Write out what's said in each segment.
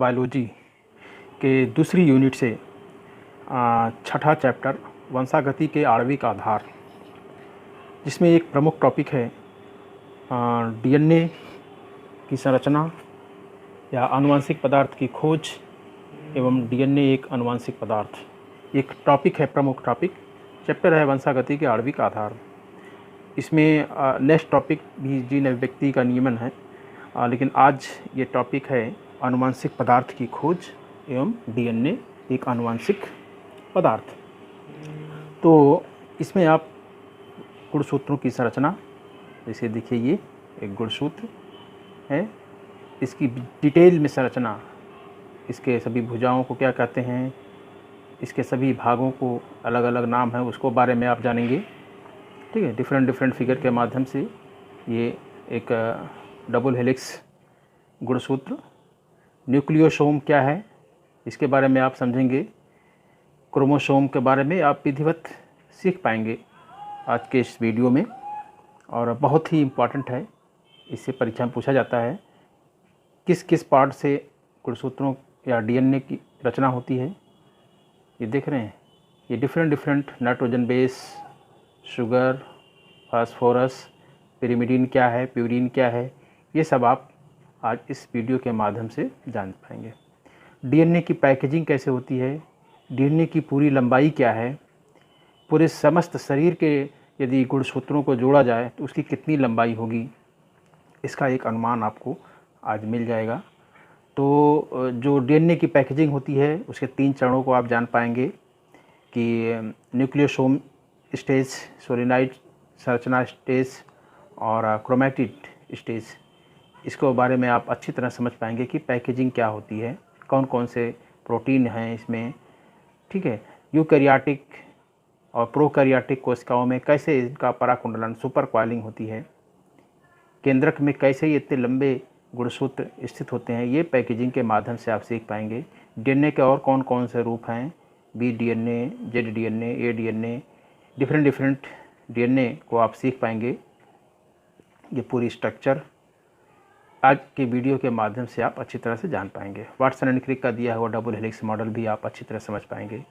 Biology के दूसरी unit से छठा चैप्टर वंशागति के आणविक आधार, जिसमें एक प्रमुख टॉपिक है डीएनए की संरचना या आनुवंशिक पदार्थ की खोज एवं डीएनए एक आनुवंशिक पदार्थ, एक टॉपिक है, प्रमुख टॉपिक चैप्टर है वंशागति के आणविक आधार। इसमें नेक्स्ट टॉपिक भी जीन अभिव्यक्ति का नियमन है, लेकिन आज ये टॉपिक है आनुवंशिक पदार्थ की खोज एवं डीएनए एक आनुवंशिक पदार्थ। तो इसमें आप गुणसूत्रों की संरचना, जैसे देखिए ये एक गुणसूत्र है, इसकी डिटेल में संरचना, इसके सभी भुजाओं को क्या कहते हैं, इसके सभी भागों को अलग अलग नाम है, उसको बारे में आप जानेंगे। ठीक है, डिफरेंट फिगर के माध्यम से ये एक डबल हेलिक्स गुणसूत्र। न्यूक्लियोसोम क्या है इसके बारे में आप समझेंगे। क्रोमोसोम के बारे में आप विधिवत सीख पाएंगे आज के इस वीडियो में, और बहुत ही इम्पॉर्टेंट है, इससे परीक्षा में पूछा जाता है किस किस पार्ट से गुणसूत्रों या डीएनए की रचना होती है। ये देख रहे हैं, ये different nitrogen base, sugar, phosphorus, pyrimidine क्या है, प्यूरिन क्या है, ये सब आप आज इस वीडियो के माध्यम से जान पाएंगे। डीएनए की पैकेजिंग कैसे होती है, डीएनए की पूरी लंबाई क्या है, पूरे समस्त शरीर के यदि गुणसूत्रों को जोड़ा जाए तो उसकी कितनी लंबाई होगी, इसका एक अनुमान आपको आज मिल जाएगा। तो जो डीएनए की पैकेजिंग होती है उसके 3 चरणों को आप जान पाएंगे कि न्यूक्लियोसोम स्टेज, सोलेनॉइड संरचना स्टेज और क्रोमैटिड स्टेज। इसको बारे में आप अच्छी तरह समझ पाएंगे कि पैकेजिंग क्या होती है, कौन कौन से प्रोटीन हैं इसमें। ठीक है, यूकैरियोटिक और प्रोकैरियोटिक कोशिकाओं में कैसे इनका पराकुंडलन, सुपर कॉइलिंग होती है, केंद्रक में कैसे ये इतने लंबे गुणसूत्र स्थित होते हैं, ये पैकेजिंग के माध्यम से आप सीख पाएंगे। डीएनए के और कौन कौन से रूप हैं, बी डीएनए, जेड डीएनए, ए डीएनए, डिफरेंट डीएनए को आप सीख पाएंगे। ये पूरी स्ट्रक्चर आज के वीडियो के माध्यम से आप अच्छी तरह से जान पाएंगे। वाटसन एंड क्रिक का दिया हुआ डबल हेलिक्स मॉडल भी आप अच्छी तरह समझ पाएंगे।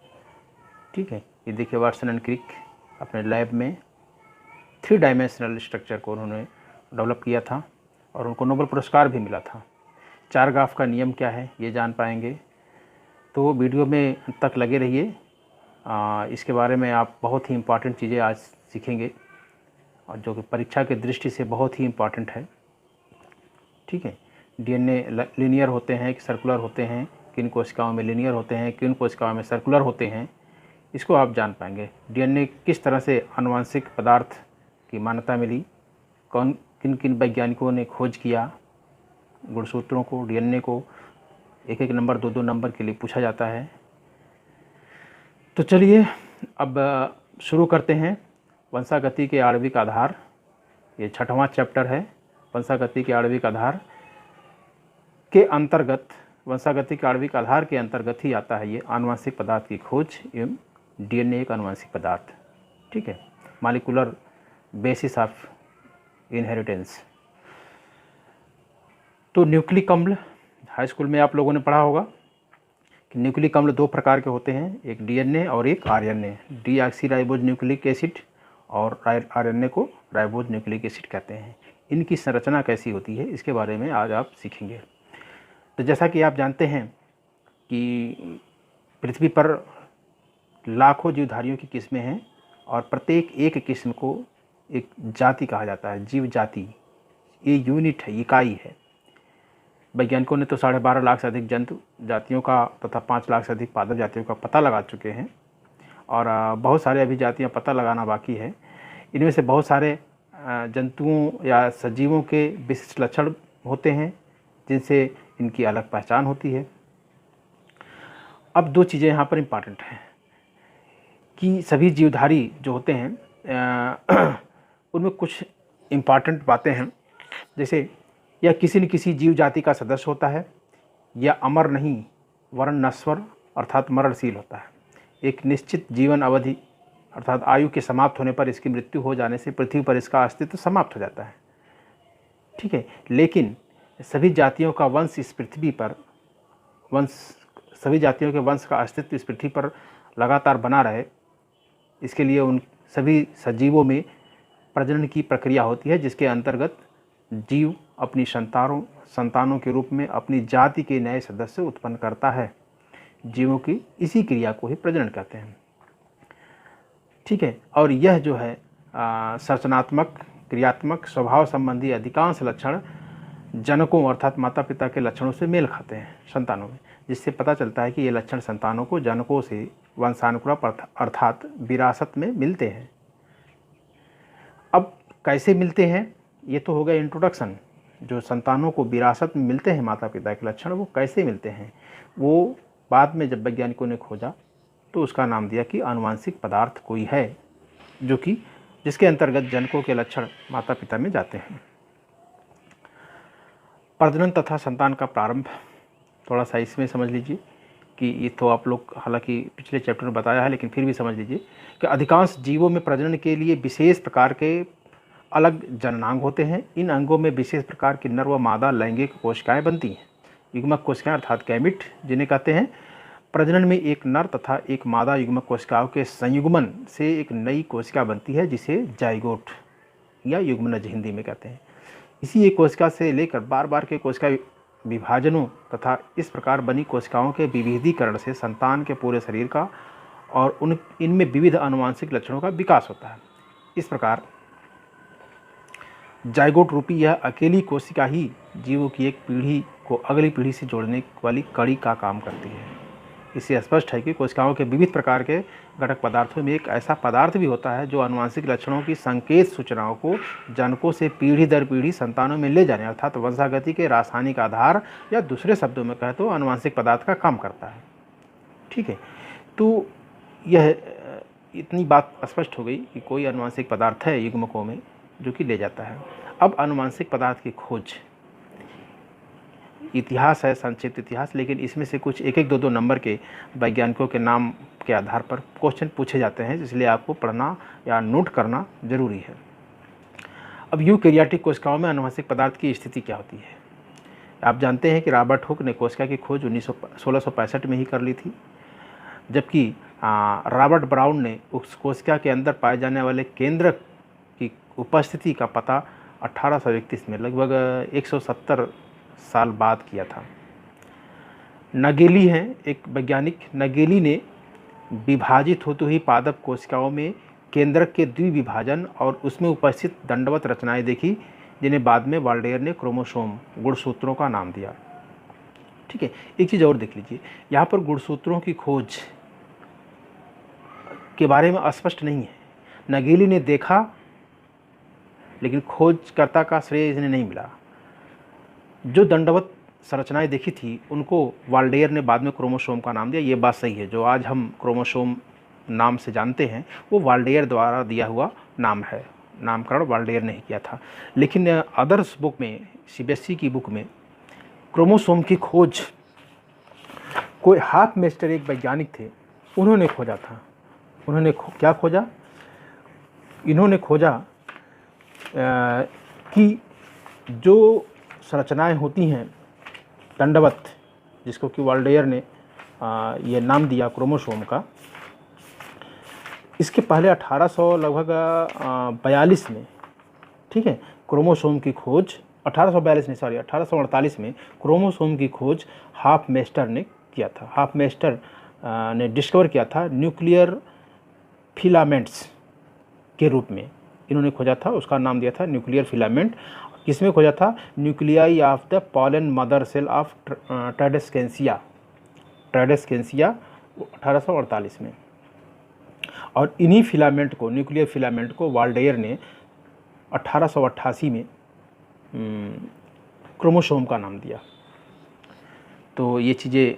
ठीक है, ये देखिए वाटसन एंड क्रिक अपने लैब में 3 डायमेंशनल स्ट्रक्चर को उन्होंने डेवलप किया था और उनको नोबेल पुरस्कार भी मिला था। चारगाफ का नियम क्या है ये जान पाएंगे। तो वीडियो में अंत तक लगे रहिए, इसके बारे में आप बहुत ही इम्पॉर्टेंट चीज़ें आज सीखेंगे और जो कि परीक्षा की दृष्टि से बहुत ही इम्पॉर्टेंट है। ठीक है, डीएनए लीनियर होते हैं कि सर्कुलर होते हैं, किन कोशिकाओं में लीनियर होते हैं, किन कोशिकाओं में सर्कुलर होते हैं, इसको आप जान पाएंगे। डीएनए किस तरह से आनुवंशिक पदार्थ की मान्यता मिली, किन किन वैज्ञानिकों ने खोज किया, गुणसूत्रों को, डीएनए को 1-1 नंबर 2-2 नंबर के लिए पूछा जाता है। तो चलिए अब शुरू करते हैं वंशागति के आणविक आधार। ये 6वां चैप्टर है वंशागति के आणविक आधार के अंतर्गत। वंशागति के आणविक आधार के अंतर्गत ही आता है ये आनुवंशिक पदार्थ की खोज एवं डीएनए एक आनुवंशिक पदार्थ। ठीक है, मॉलिक्यूलर बेसिस ऑफ इनहेरिटेंस। तो न्यूक्लिक अम्ल, हाई स्कूल में आप लोगों ने पढ़ा होगा कि न्यूक्लिक अम्ल 2 प्रकार के होते हैं, एक डीएनए और एक आरएनए। डीऑक्सीराइबोज न्यूक्लिक एसिड और आरएनए को राइबोज न्यूक्लिक एसिड कहते हैं। इनकी संरचना कैसी होती है इसके बारे में आज आप सीखेंगे। तो जैसा कि आप जानते हैं कि पृथ्वी पर लाखों जीवधारियों की किस्में हैं और प्रत्येक एक किस्म को एक जाति कहा जाता है, जीव जाति। ये यूनिट है, इकाई है। वैज्ञानिकों ने तो 12.5 लाख से अधिक जंतु जातियों का तथा 5 लाख से अधिक पादप जातियों का पता लगा चुके हैं और बहुत सारे अभी जातियाँ पता लगाना बाकी है। इनमें से बहुत सारे जंतुओं या सजीवों के विशिष्ट लक्षण होते हैं जिनसे इनकी अलग पहचान होती है। अब 2 चीज़ें यहाँ पर इम्पॉर्टेंट हैं कि सभी जीवधारी जो होते हैं उनमें कुछ इम्पॉर्टेंट बातें हैं, जैसे यह किसी न किसी जीव जाति का सदस्य होता है, या अमर नहीं वरन नश्वर अर्थात मरणशील होता है। एक निश्चित जीवन अवधि अर्थात आयु के समाप्त होने पर इसकी मृत्यु हो जाने से पृथ्वी पर इसका अस्तित्व समाप्त हो जाता है। ठीक है, लेकिन सभी जातियों का वंश इस पृथ्वी पर वंश, सभी जातियों के वंश का अस्तित्व इस पृथ्वी पर लगातार बना रहे, इसके लिए उन सभी सजीवों में प्रजनन की प्रक्रिया होती है, जिसके अंतर्गत जीव अपनी संतानों के रूप में अपनी जाति के नए सदस्य उत्पन्न करता है। जीवों की इसी क्रिया को ही प्रजनन कहते हैं। ठीक है, और यह जो है संरचनात्मक, क्रियात्मक, स्वभाव संबंधी अधिकांश लक्षण जनकों अर्थात माता पिता के लक्षणों से मेल खाते हैं संतानों में, जिससे पता चलता है कि ये लक्षण संतानों को जनकों से वंशानुक्रम अर्थात विरासत में मिलते हैं। अब कैसे मिलते हैं, ये तो हो गया इंट्रोडक्शन। जो संतानों को विरासत में मिलते हैं माता पिता के लक्षण, वो कैसे मिलते हैं, वो बाद में जब वैज्ञानिकों ने खोजा तो उसका नाम दिया कि आनुवांशिक पदार्थ कोई है जो कि जिसके अंतर्गत जनकों के लक्षण माता पिता में जाते हैं। प्रजनन तथा संतान का प्रारंभ, थोड़ा सा इसमें समझ लीजिए कि ये तो आप लोग हालांकि पिछले चैप्टर में बताया है, लेकिन फिर भी समझ लीजिए कि अधिकांश जीवों में प्रजनन के लिए विशेष प्रकार के अलग जननांग होते हैं। इन अंगों में विशेष प्रकार की नर व मादा लैंगिक कोशिकाएं बनती हैं, युग्मक कोशिकाएं अर्थात गैमिट जिन्हें कहते हैं। प्रजनन में एक नर तथा एक मादा युग्मक कोशिकाओं के संयुग्मन से एक नई कोशिका बनती है, जिसे जाइगोट या युग्मनज हिंदी में कहते हैं। इसी एक कोशिका से लेकर बार बार के कोशिका विभाजनों तथा इस प्रकार बनी कोशिकाओं के विविधीकरण से संतान के पूरे शरीर का और इनमें विविध आनुवांशिक लक्षणों का विकास होता है। इस प्रकार जाइगोट रूपी यह अकेली कोशिका ही जीवों की एक पीढ़ी को अगली पीढ़ी से जोड़ने वाली कड़ी का काम करती है। इससे स्पष्ट है कि कोशिकाओं के विविध प्रकार के घटक पदार्थों में एक ऐसा पदार्थ भी होता है जो आनुवांशिक लक्षणों की संकेत सूचनाओं को जनकों से पीढ़ी दर पीढ़ी संतानों में ले जाने अर्थात वंशागति के रासायनिक आधार या दूसरे शब्दों में कहें तो आनुवांशिक पदार्थ का काम करता है। ठीक है, तो यह इतनी बात स्पष्ट हो गई कि कोई आनुवांशिक पदार्थ है युग्मकों में जो कि ले जाता है। अब आनुवांशिक पदार्थ की खोज इतिहास है, संक्षिप्त इतिहास, लेकिन इसमें से कुछ एक एक दो दो नंबर के वैज्ञानिकों के नाम के आधार पर क्वेश्चन पूछे जाते हैं, इसलिए आपको पढ़ना या नोट करना जरूरी है। अब यूकैरियोटिक कोशिकाओं में आनुवांशिक पदार्थ की स्थिति क्या होती है। आप जानते हैं कि रॉबर्ट हुक ने कोशिका की खोज 1665 में ही कर ली थी, जबकि रॉबर्ट ब्राउन ने उस कोशिका के अंदर पाए जाने वाले केंद्रक की उपस्थिति का पता 1831 में लगभग 170 साल बाद किया था। नगेली हैं एक वैज्ञानिक, नगेली ने विभाजित होती हुई पादप कोशिकाओं में केंद्रक के द्विविभाजन और उसमें उपस्थित दंडवत रचनाएं देखी, जिन्हें बाद में वाल्डेयर ने क्रोमोसोम गुणसूत्रों का नाम दिया। ठीक है, एक चीज़ और देख लीजिए, यहाँ पर गुणसूत्रों की खोज के बारे में अस्पष्ट नहीं है। नगेली ने देखा, लेकिन खोजकर्ता का श्रेय इन्हें नहीं मिला। जो दंडवत संरचनाएं देखी थी उनको वाल्डेयर ने बाद में क्रोमोसोम का नाम दिया। ये बात सही है, जो आज हम क्रोमोसोम नाम से जानते हैं वो वाल्डेयर द्वारा दिया हुआ नाम है, नामकरण वाल्डेयर ने ही किया था। लेकिन अदर्स बुक में, सीबीएसई की बुक में क्रोमोसोम की खोज कोई हॉफमेस्टर एक वैज्ञानिक थे, उन्होंने खोजा था। उन्होंने क्या खोजा, इन्होंने खोजा कि जो संरचनाएं होती हैं दंडवत, जिसको कि वाल्डेयर ने ये नाम दिया क्रोमोसोम का, इसके पहले 1842 में, ठीक है, क्रोमोसोम की खोज 1848 में क्रोमोसोम की खोज हॉफमेस्टर ने किया था। हॉफमेस्टर ने डिस्कवर किया था न्यूक्लियर फिलामेंट्स के रूप में इन्होंने खोजा था, उसका नाम दिया था न्यूक्लियर फिलामेंट। किसमें खोजा था, nuclei of the pollen mother cell of tradescantia 1848 में। और इन्हीं फिलामेंट को, न्यूक्लियर फिलामेंट को वाल्डेयर ने 1888 में क्रोमोसोम का नाम दिया। तो ये चीज़ें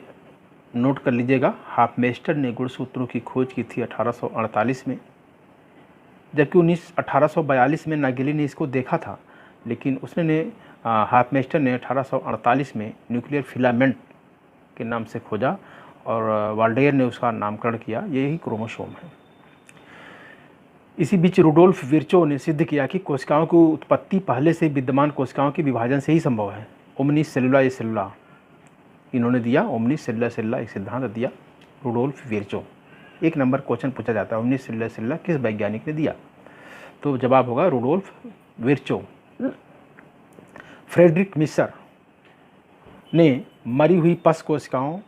नोट कर लीजिएगा। हॉफमेस्टर ने गुणसूत्रों की खोज की थी 1848 में, जबकि 1842 में नागेली ने इसको देखा था, लेकिन हॉफमेस्टर ने 1848 में न्यूक्लियर फिलामेंट के नाम से खोजा और वाल्डेयर ने उसका नामकरण किया। यही क्रोमोसोम है। इसी बीच रुडोल्फ विर्चो ने सिद्ध किया कि कोशिकाओं की उत्पत्ति पहले से विद्यमान कोशिकाओं के विभाजन से ही संभव है। ओमनी सेलुला ए सेलुला, इन्होंने दिया, ओमनी सिल्ला सिल्ला एक सिद्धांत दिया, रुडोल्फ विर्चो। 1 नंबर क्वेश्चन पूछा जाता है, ओमनी सिल्ला सिल्ला किस वैज्ञानिक ने दिया? तो जवाब होगा रुडोल्फ विर्चो। फ्रेडरिक मिसर ने मरी हुई पश कोशिकाओं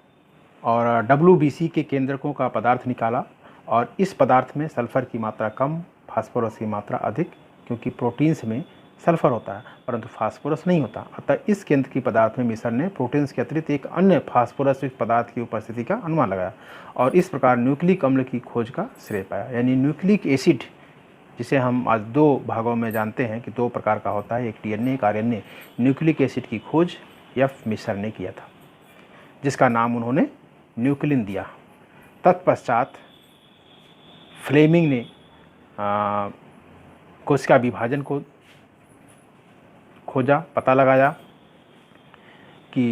और WBC के केंद्रकों का पदार्थ निकाला और इस पदार्थ में सल्फर की मात्रा कम, फास्फोरस की मात्रा अधिक, क्योंकि प्रोटीन्स में सल्फर होता है परंतु फास्फोरस नहीं होता। अतः इस केंद्र की पदार्थ में मिसर ने प्रोटीन्स के अतिरिक्त एक अन्य फास्फोरस युक्त पदार्थ की उपस्थिति का अनुमान लगाया और इस प्रकार न्यूक्लिक अम्ल की खोज का श्रेय पाया। यानी न्यूक्लिक एसिड, जिसे हम आज 2 भागों में जानते हैं कि 2 प्रकार का होता है, एक DNA एक RNA, न्यूक्लिक एसिड की खोज F मिसर ने किया था, जिसका नाम उन्होंने न्यूक्लिन दिया। तत्पश्चात फ्लेमिंग ने कोशिका विभाजन को खोजा, पता लगाया कि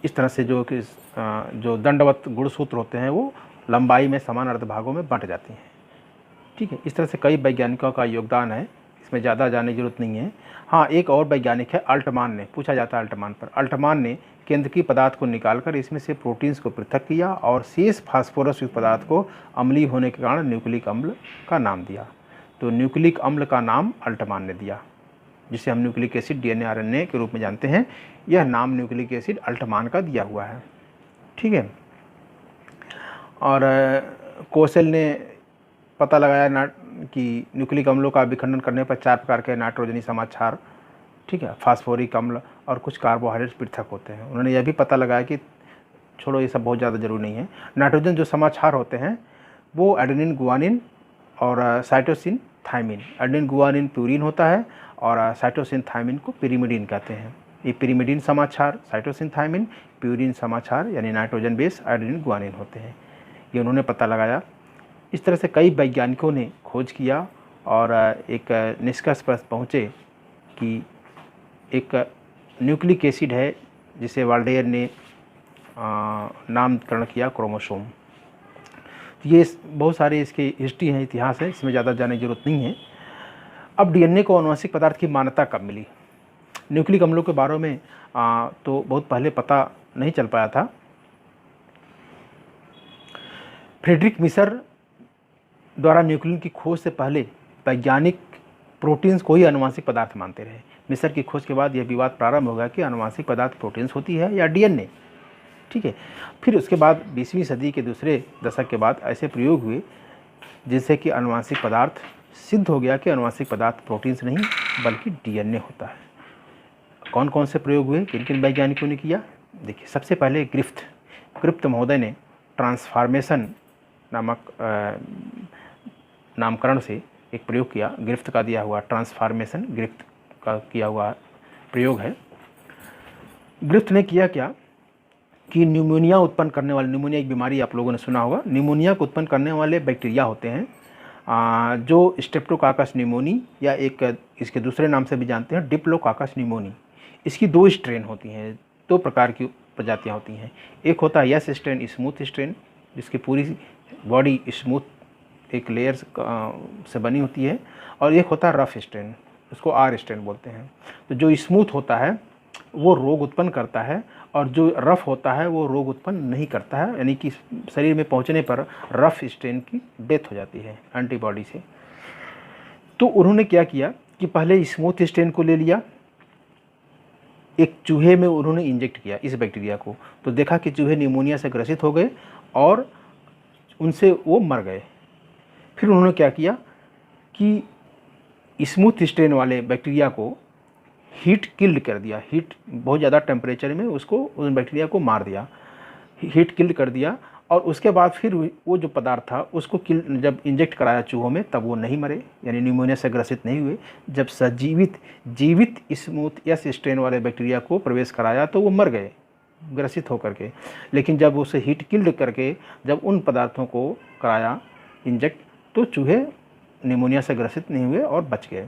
इस तरह से जो दंडवत गुणसूत्र होते हैं वो लंबाई में समान अर्धभागों में बंट जाती हैं। ठीक है, इस तरह से कई वैज्ञानिकों का योगदान है, इसमें ज़्यादा जानने की जरूरत नहीं है। हाँ, एक और वैज्ञानिक है अल्टमान ने, पूछा जाता है अल्टमान पर। अल्टमान ने केंद्र की पदार्थ को निकालकर इसमें से प्रोटीन्स को पृथक किया और शेष फास्फोरस युक्त पदार्थ को अम्लीय होने के कारण न्यूक्लिक अम्ल का नाम दिया। तो न्यूक्लिक अम्ल का नाम अल्टमान ने दिया, जिसे हम न्यूक्लिक एसिड DNA RNA के रूप में जानते हैं। यह नाम न्यूक्लिक एसिड अल्टमान का दिया हुआ है। ठीक है, और कोसेल ने पता लगाया कि न्यूक्लिक अम्लों का विखंडन करने पर 4 प्रकार के नाइट्रोजनी समाक्षार, ठीक है, फास्फोरिक अम्ल और कुछ कार्बोहाइड्रेट पृथक होते हैं। उन्होंने यह भी पता लगाया कि, छोड़ो ये सब बहुत ज़्यादा जरूरी नहीं है, नाइट्रोजन जो समाक्षार होते हैं वो एडेनिन गुआनिन और cytosine thymine. Adenine guanine purine होता है और साइटोसिन थाइमिन को पिरिमिडीन कहते हैं। ये पिरिमिडीन समाक्षार, साइटोसिन थाइमिन, प्यूरिन समाक्षार यानी नाइट्रोजन बेस एडेनिन गुआनिन होते हैं। ये उन्होंने पता लगाया। इस तरह से कई वैज्ञानिकों ने खोज किया और एक निष्कर्ष पर पहुँचे कि एक न्यूक्लिक एसिड है जिसे वाल्डेयर ने नामकरण किया क्रोमोसोम। ये बहुत सारे इसकी हिस्ट्री है, इतिहास है, इसमें ज़्यादा जानने की जरूरत नहीं है। अब DNA को आनुवंशिक पदार्थ की मान्यता कब मिली? न्यूक्लिक अम्लों के बारे में तो बहुत पहले पता नहीं चल पाया था। फ्रेडरिक मिसर द्वारा न्यूक्लिन की खोज से पहले वैज्ञानिक प्रोटीन्स को ही आनुवंशिक पदार्थ मानते रहे। मिसर की खोज के बाद यह विवाद प्रारंभ हो गया कि आनुवंशिक पदार्थ प्रोटीन्स होती है या DNA। ठीक है, फिर उसके बाद 20वीं सदी के दूसरे दशक के बाद ऐसे प्रयोग हुए जिससे कि आनुवंशिक पदार्थ सिद्ध हो गया कि आनुवंशिक पदार्थ प्रोटीन्स नहीं बल्कि DNA होता है। कौन कौन से प्रयोग हुए, किन किन वैज्ञानिकों ने किया? देखिए, सबसे पहले ग्रिफ्थ महोदय ने ट्रांसफॉर्मेशन नामक नामकरण से एक प्रयोग किया। ग्रिफ्थ का दिया हुआ ट्रांसफॉर्मेशन ग्रिफ्थ का किया हुआ प्रयोग है। ग्रिफ्थ ने किया क्या कि न्यूमोनिया उत्पन्न करने वाले, न्यूमोनिया एक बीमारी आप लोगों ने सुना होगा, न्यूमोनिया को उत्पन्न करने वाले बैक्टीरिया होते हैं जो स्ट्रेप्टोकाकस न्यूमोनी या एक इसके दूसरे नाम से भी जानते हैं डिप्लोकाकस न्यूमोनी। इसकी 2 स्ट्रेन होती हैं, 2 प्रकार की प्रजातियाँ होती हैं। एक होता है यस स्ट्रेन, स्मूथ स्ट्रेन, जिसकी पूरी बॉडी स्मूथ एक लेयर्स से बनी होती है, और एक होता है रफ स्ट्रेन, उसको R स्ट्रेन बोलते हैं। तो जो स्मूथ होता है वो रोग उत्पन्न करता है और जो रफ होता है वो रोग उत्पन्न नहीं करता है, यानी कि शरीर में पहुंचने पर रफ स्ट्रेन की डेथ हो जाती है एंटीबॉडी से। तो उन्होंने क्या किया कि पहले स्मूथ स्ट्रेन को ले लिया, एक चूहे में उन्होंने इंजेक्ट किया इस बैक्टीरिया को, तो देखा कि चूहे निमोनिया से ग्रसित हो गए और उनसे वो मर गए। फिर उन्होंने क्या किया कि स्मूथ स्ट्रेन वाले बैक्टीरिया को हीट किल्ड कर दिया, हीट बहुत ज़्यादा टेम्परेचर में उसको, उस बैक्टीरिया को मार दिया, हीट किल्ड कर दिया। और उसके बाद फिर वो जो पदार्थ था उसको जब इंजेक्ट कराया चूहों में तब वो नहीं मरे, यानी न्यूमोनिया से ग्रसित नहीं हुए। जब जीवित स्मूथ या स्ट्रेन वाले बैक्टीरिया को प्रवेश कराया तो वो मर गए ग्रसित होकर के। लेकिन जब उसे हीट किल्ड करके जब उन पदार्थों को कराया इंजेक्ट तो चूहे निमोनिया से ग्रसित नहीं हुए और बच गए।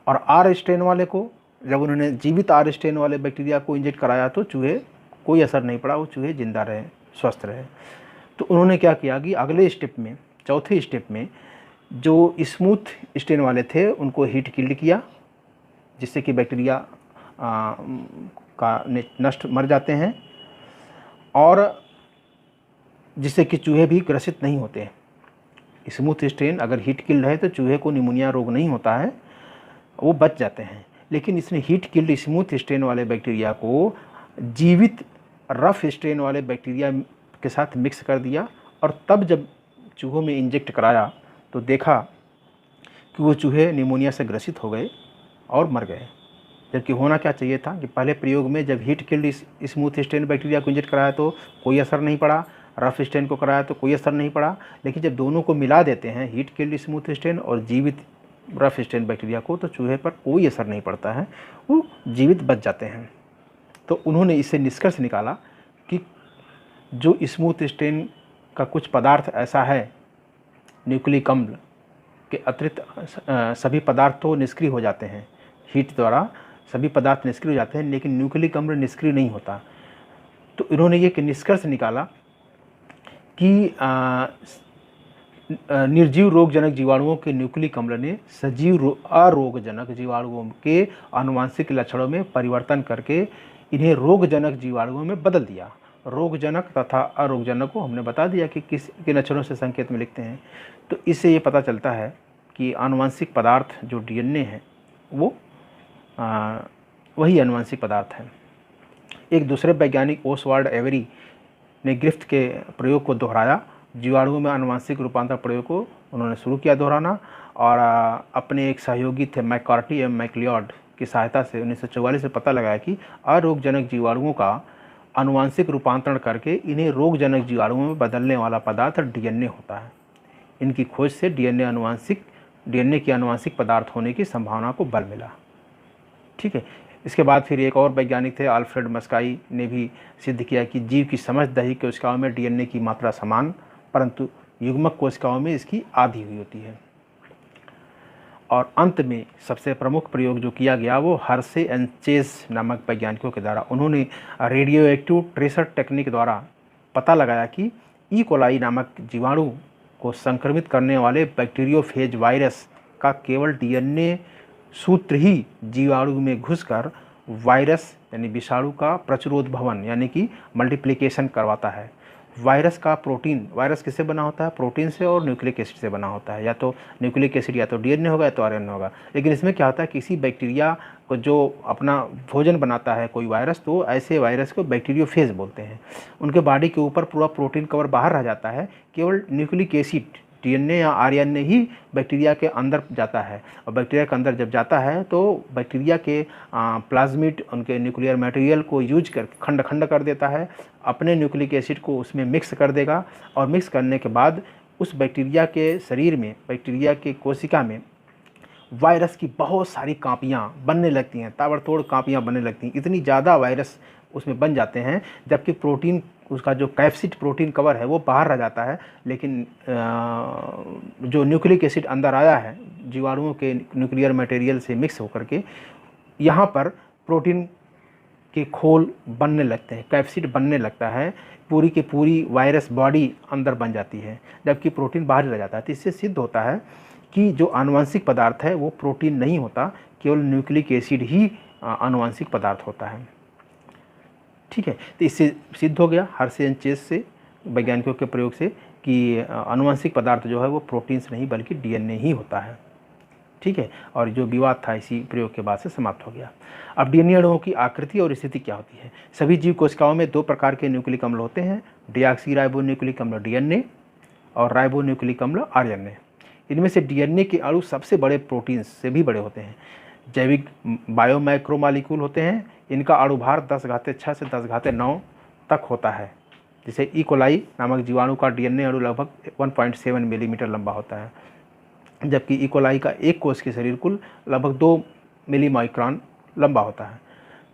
और R स्ट्रेन वाले को जब उन्होंने जीवित R स्ट्रेन वाले बैक्टीरिया को इंजेक्ट कराया तो चूहे कोई असर नहीं पड़ा, वो चूहे जिंदा रहे, स्वस्थ रहे। तो उन्होंने क्या किया कि अगले स्टेप में, चौथे स्टेप में, जो स्मूथ स्ट्रेन वाले थे उनको हीट किल्ड किया, जिससे कि बैक्टीरिया का नष्ट मर जाते हैं। और जिससे कि चूहे भी ग्रसित नहीं होते हैं। स्मूथ स्ट्रेन अगर हीट किल्ड है तो चूहे को निमोनिया रोग नहीं होता है, वो बच जाते हैं। लेकिन इसने हीट किल्ड स्मूथ स्ट्रेन वाले बैक्टीरिया को जीवित रफ स्ट्रेन वाले बैक्टीरिया के साथ मिक्स कर दिया, और तब जब चूहों में इंजेक्ट कराया तो देखा कि वो चूहे निमोनिया से ग्रसित हो गए और मर गए। जबकि होना क्या चाहिए था कि पहले प्रयोग में जब heat killed smooth strain bacteria को इंजेक्ट कराया तो कोई असर नहीं पड़ा, रफ स्ट्रेन को कराया तो कोई असर नहीं पड़ा। लेकिन जब दोनों को मिला देते हैं, हीट किल्ड स्मूथ स्ट्रेन और जीवित रफ स्ट्रेन बैक्टीरिया को, तो चूहे पर कोई असर नहीं पड़ता है, वो जीवित बच जाते हैं। तो उन्होंने इससे निष्कर्ष निकाला कि जो स्मूथ स्ट्रेन का कुछ पदार्थ ऐसा है, न्यूक्लिक अम्ल के अतिरिक्त सभी पदार्थ तो निष्क्रिय हो जाते हैं, हीट द्वारा सभी पदार्थ निष्क्रिय हो जाते हैं, लेकिन न्यूक्लिक अम्ल निष्क्रिय नहीं होता। तो इन्होंने ये कि निष्कर्ष निकाला कि निर्जीव रोगजनक जीवाणुओं के न्यूक्लिक अम्ल ने सजीव अरोगजनक जीवाणुओं के आनुवंशिक लक्षणों में परिवर्तन करके इन्हें रोगजनक जीवाणुओं में बदल दिया। रोगजनक तथा अरोगजनक को हमने बता दिया कि किस किन अक्षरों से संकेत में लिखते हैं। तो इससे ये पता चलता है कि आनुवंशिक पदार्थ जो डीएनए है वो वही आनुवंशिक पदार्थ है। एक दूसरे वैज्ञानिक ओसवाल्ड एवेरी ने ग्रिफ्थ के प्रयोग को दोहराया। जीवाणुओं में आनुवंशिक रूपांतर प्रयोग को उन्होंने शुरू किया दोहराना, और अपने एक सहयोगी थे मैककार्टी एवं मैकलियॉड की सहायता से 1944 में पता लगाया कि अरोगजनक जीवाणुओं का आनुवंशिक रूपांतरण करके इन्हें रोगजनक जीवाणुओं में बदलने वाला पदार्थ डीएनए होता है। इनकी खोज से डीएनए की आनुवंशिक पदार्थ होने की संभावना को बल मिला। ठीक है। इसके बाद फिर एक और वैज्ञानिक थे अल्फ्रेड मस्काई ने भी सिद्ध किया कि जीव की समझ दैहिक कोशिकाओं में डीएनए की मात्रा समान, परंतु युग्मक कोशिकाओं में इसकी आधी हुई होती है। और अंत में सबसे प्रमुख प्रयोग जो किया गया वो हर्शे एंड चेज नामक वैज्ञानिकों के द्वारा, उन्होंने रेडियो एक्टिव ट्रेसर टेक्निक द्वारा पता लगाया कि ई कोलाई नामक जीवाणु को संक्रमित करने वाले बैक्टीरियोफेज वायरस का केवल डीएनए सूत्र ही जीवाणु में घुसकर वायरस यानी विषाणु का प्रचुरोद्भवन यानी कि मल्टीप्लिकेशन करवाता है। वायरस का प्रोटीन, वायरस किससे बना होता है? प्रोटीन से और न्यूक्लिक एसिड से बना होता है। या तो न्यूक्लिक एसिड या तो डीएनए होगा या तो आरएनए होगा। लेकिन इसमें क्या होता है, किसी बैक्टीरिया को जो अपना भोजन बनाता है कोई वायरस, तो ऐसे वायरस को बैक्टीरियोफेज बोलते हैं। उनके बॉडी के ऊपर पूरा प्रोटीन कवर बाहर रह जाता है, केवल न्यूक्लिक एसिड डीएनए या आरएनए ही बैक्टीरिया के अंदर जाता है। और बैक्टीरिया के अंदर जब जाता है तो बैक्टीरिया के प्लाज्मिड उनके न्यूक्लियर मटेरियल को यूज कर खंड खंड कर देता है, अपने न्यूक्लिक एसिड को उसमें मिक्स कर देगा, और मिक्स करने के बाद उस बैक्टीरिया के शरीर में, बैक्टीरिया के कोशिका में वायरस की बहुत सारी कापियाँ बनने लगती हैं, ताबड़तोड़ कापियाँ बनने लगती हैं। इतनी ज़्यादा वायरस उसमें बन जाते हैं, जबकि प्रोटीन, उसका जो कैप्सिड प्रोटीन कवर है वो बाहर रह जाता है। लेकिन जो न्यूक्लिक एसिड अंदर आया है जीवाणुओं के न्यूक्लियर मटेरियल से मिक्स होकर के, यहाँ पर प्रोटीन के खोल बनने लगते हैं, कैप्सिड बनने लगता है, पूरी की पूरी वायरस बॉडी अंदर बन जाती है, जबकि प्रोटीन बाहर रह जाता है। तो इससे सिद्ध होता है कि जो आनुवंशिक पदार्थ है वो प्रोटीन नहीं होता, केवल न्यूक्लिक एसिड ही आनुवंशिक पदार्थ होता है। ठीक है। तो इससे सिद्ध हो गया हर्शे एंड चेज से, वैज्ञानिकों के प्रयोग से, कि आनुवंशिक पदार्थ जो है वो प्रोटीन से नहीं बल्कि डीएनए ही होता है। ठीक है। और जो विवाद था इसी प्रयोग के बाद से समाप्त हो गया। अब डीएनए अणुओं की आकृति और स्थिति क्या होती है? सभी जीव कोशिकाओं में दो प्रकार के न्यूक्लिक अम्ल होते हैं, डीऑक्सी राइबो न्यूक्लिक अम्ल डीएनए और राइबो न्यूक्लिक अम्ल आरएनए। इनमें से डीएनए के अणु सबसे बड़े प्रोटीन से भी बड़े होते हैं, जैविक बायोमैक्रोमॉलिक्यूल होते हैं। इनका अणुभार 10⁻⁶ से 10⁻⁹ तक होता है। जैसे ई कोलाई नामक जीवाणु का डीएनए अणु लगभग 1.7 मिलीमीटर लंबा होता है, जबकि ई कोलाई का एक कोश के शरीर कुल लगभग 2 मिलीमाइक्रॉन लंबा होता है।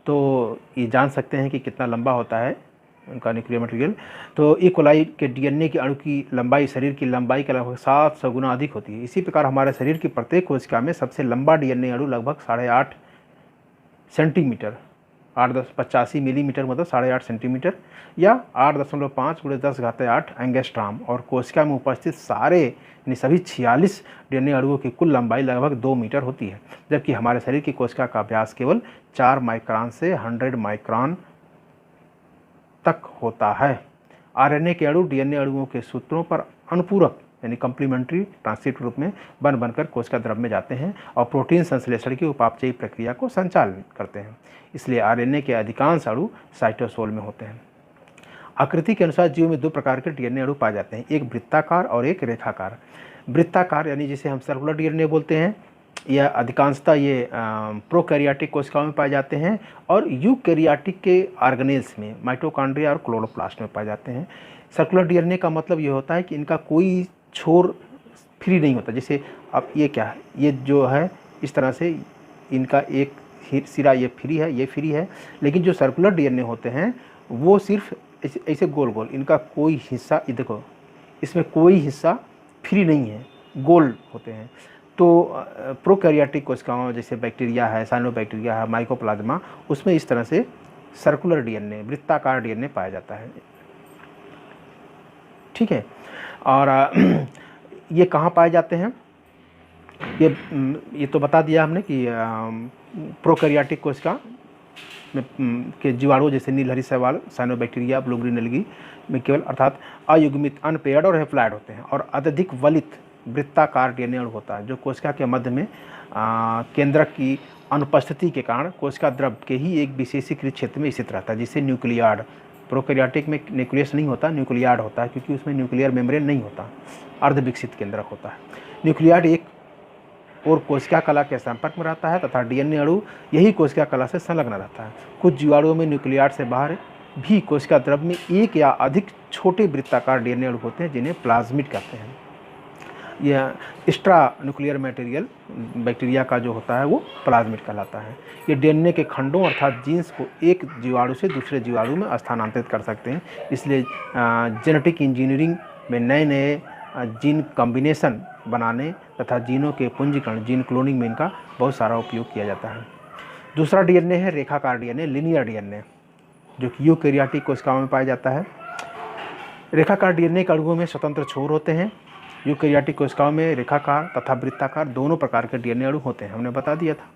तो ये जान सकते हैं कि कितना लंबा होता है उनका न्यूक्लियर मटेरियल। तो ई कोलाई के डीएनए के अणु की लंबाई शरीर की लंबाई के लगभग 700 गुना अधिक होती है। इसी प्रकार हमारे शरीर की प्रत्येक कोशिका में सबसे लंबा डीएनए अणु लगभग 8.5 सेंटीमीटर, 8.85 मिलीमीटर मतलब 8.5 सेंटीमीटर, या 8.5 × 10⁸ एंगस्ट्रॉम, और कोशिका में उपस्थित सारे यानी सभी 46 डीएनए अणुओं की कुल लंबाई लगभग 2 मीटर होती है। जबकि हमारे शरीर की कोशिका का व्यास केवल 4 माइक्रोन से 100 माइक्रोन तक होता है। आरएनए के अणु डीएनए अणुओं के सूत्रों पर अनुपूरक यानी कम्प्लीमेंट्री ट्रांसक्रिप्ट रूप में बन बनकर कोशिका द्रव में जाते हैं और प्रोटीन संश्लेषण की उपापचयी प्रक्रिया को संचालित करते हैं। इसलिए आरएनए के अधिकांश अणु साइटोसोल में होते हैं। आकृति के अनुसार जीव में दो प्रकार के डीएनए अणु पाए जाते हैं, एक वृत्ताकार और एक रेखाकार। वृत्ताकार यानी जिसे हम सर्कुलर डीएनए बोलते हैं, यह अधिकांशतः ये प्रोकैरियोटिक कोशिकाओं में पाए जाते हैं और यूकैरियोटिक के ऑर्गेनेल्स में माइटोकॉन्ड्रिया और क्लोरोप्लास्ट में पाए जाते हैं। सर्कुलर डीएनए का मतलब ये होता है कि इनका कोई छोर फ्री नहीं होता। जैसे अब ये क्या है, ये जो है इस तरह से इनका एक सिरा ये फ्री है, ये फ्री है, लेकिन जो सर्कुलर डीएनए होते हैं वो सिर्फ ऐसे गोल गोल, इनका कोई हिस्सा, ये देखो इसमें कोई हिस्सा फ्री नहीं है, गोल होते हैं। तो प्रोकैरियोटिक कोशिकाओं जैसे बैक्टीरिया है, साइनोबैक्टीरिया है, माइकोप्लाज्मा, उसमें इस तरह से सर्कुलर डीएनए, वृत्ताकार डीएनए पाया जाता है। ठीक है, और ये कहाँ पाए जाते हैं, ये तो बता दिया हमने कि प्रोकैरियोटिक कोशिका में के जीवाणु जैसे नीलहरी शैवाल, साइनोबैक्टीरिया, ब्लू ग्रीन एल्गी में केवल अर्थात अयुग्मित, अनपेयर्ड और हैप्लॉइड होते हैं। और अत्यधिक वलित वृत्ताकार डीएनए अणु होता है जो कोशिका के मध्य में केंद्रक की अनुपस्थिति के कारण कोशिका द्रव के ही एक विशेषीकृत क्षेत्र में स्थित रहता है, जिसे न्यूक्लियार्ड। प्रोकैरियोटिक में न्यूक्लियस नहीं होता, न्यूक्लियार्ड होता है, क्योंकि उसमें न्यूक्लियर मेम्ब्रेन नहीं होता, अर्धविकसित केंद्रक होता है। न्यूक्लियार्ड एक और कोशिका कला के संपर्क में रहता है तथा डीएनए अणु यही कोशिका कला से संलग्न रहता है। कुछ जीवाणुओं में न्यूक्लियार्ड से बाहर भी कोशिका द्रव में एक या अधिक छोटे वृत्ताकार डीएनए अणु होते हैं जिन्हें प्लाज्मिड कहते हैं। यह एक्स्ट्रा न्यूक्लियर मटेरियल बैक्टीरिया का जो होता है वो प्लाज्मिड कहलाता है। ये डीएनए के खंडों अर्थात जीन्स को एक जीवाणु से दूसरे जीवाणु में स्थानांतरित कर सकते हैं। इसलिए जेनेटिक इंजीनियरिंग में नए नए जीन कॉम्बिनेशन बनाने तथा जीनों के पूंजीकरण, जीन क्लोनिंग में इनका बहुत सारा उपयोग किया जाता है। दूसरा डीएनए है रेखाकार डीएनए, लिनियर डीएनए, जो कि यूकैरियोटिक कोशिकाओं में पाया जाता है। रेखाकार डीएनए के अणुओं में स्वतंत्र छोर होते हैं। यूकैरियोटिक कोशिकाओं में रेखाकार तथा वृत्ताकार दोनों प्रकार के डीएनए अणु होते हैं, हमने बता दिया था।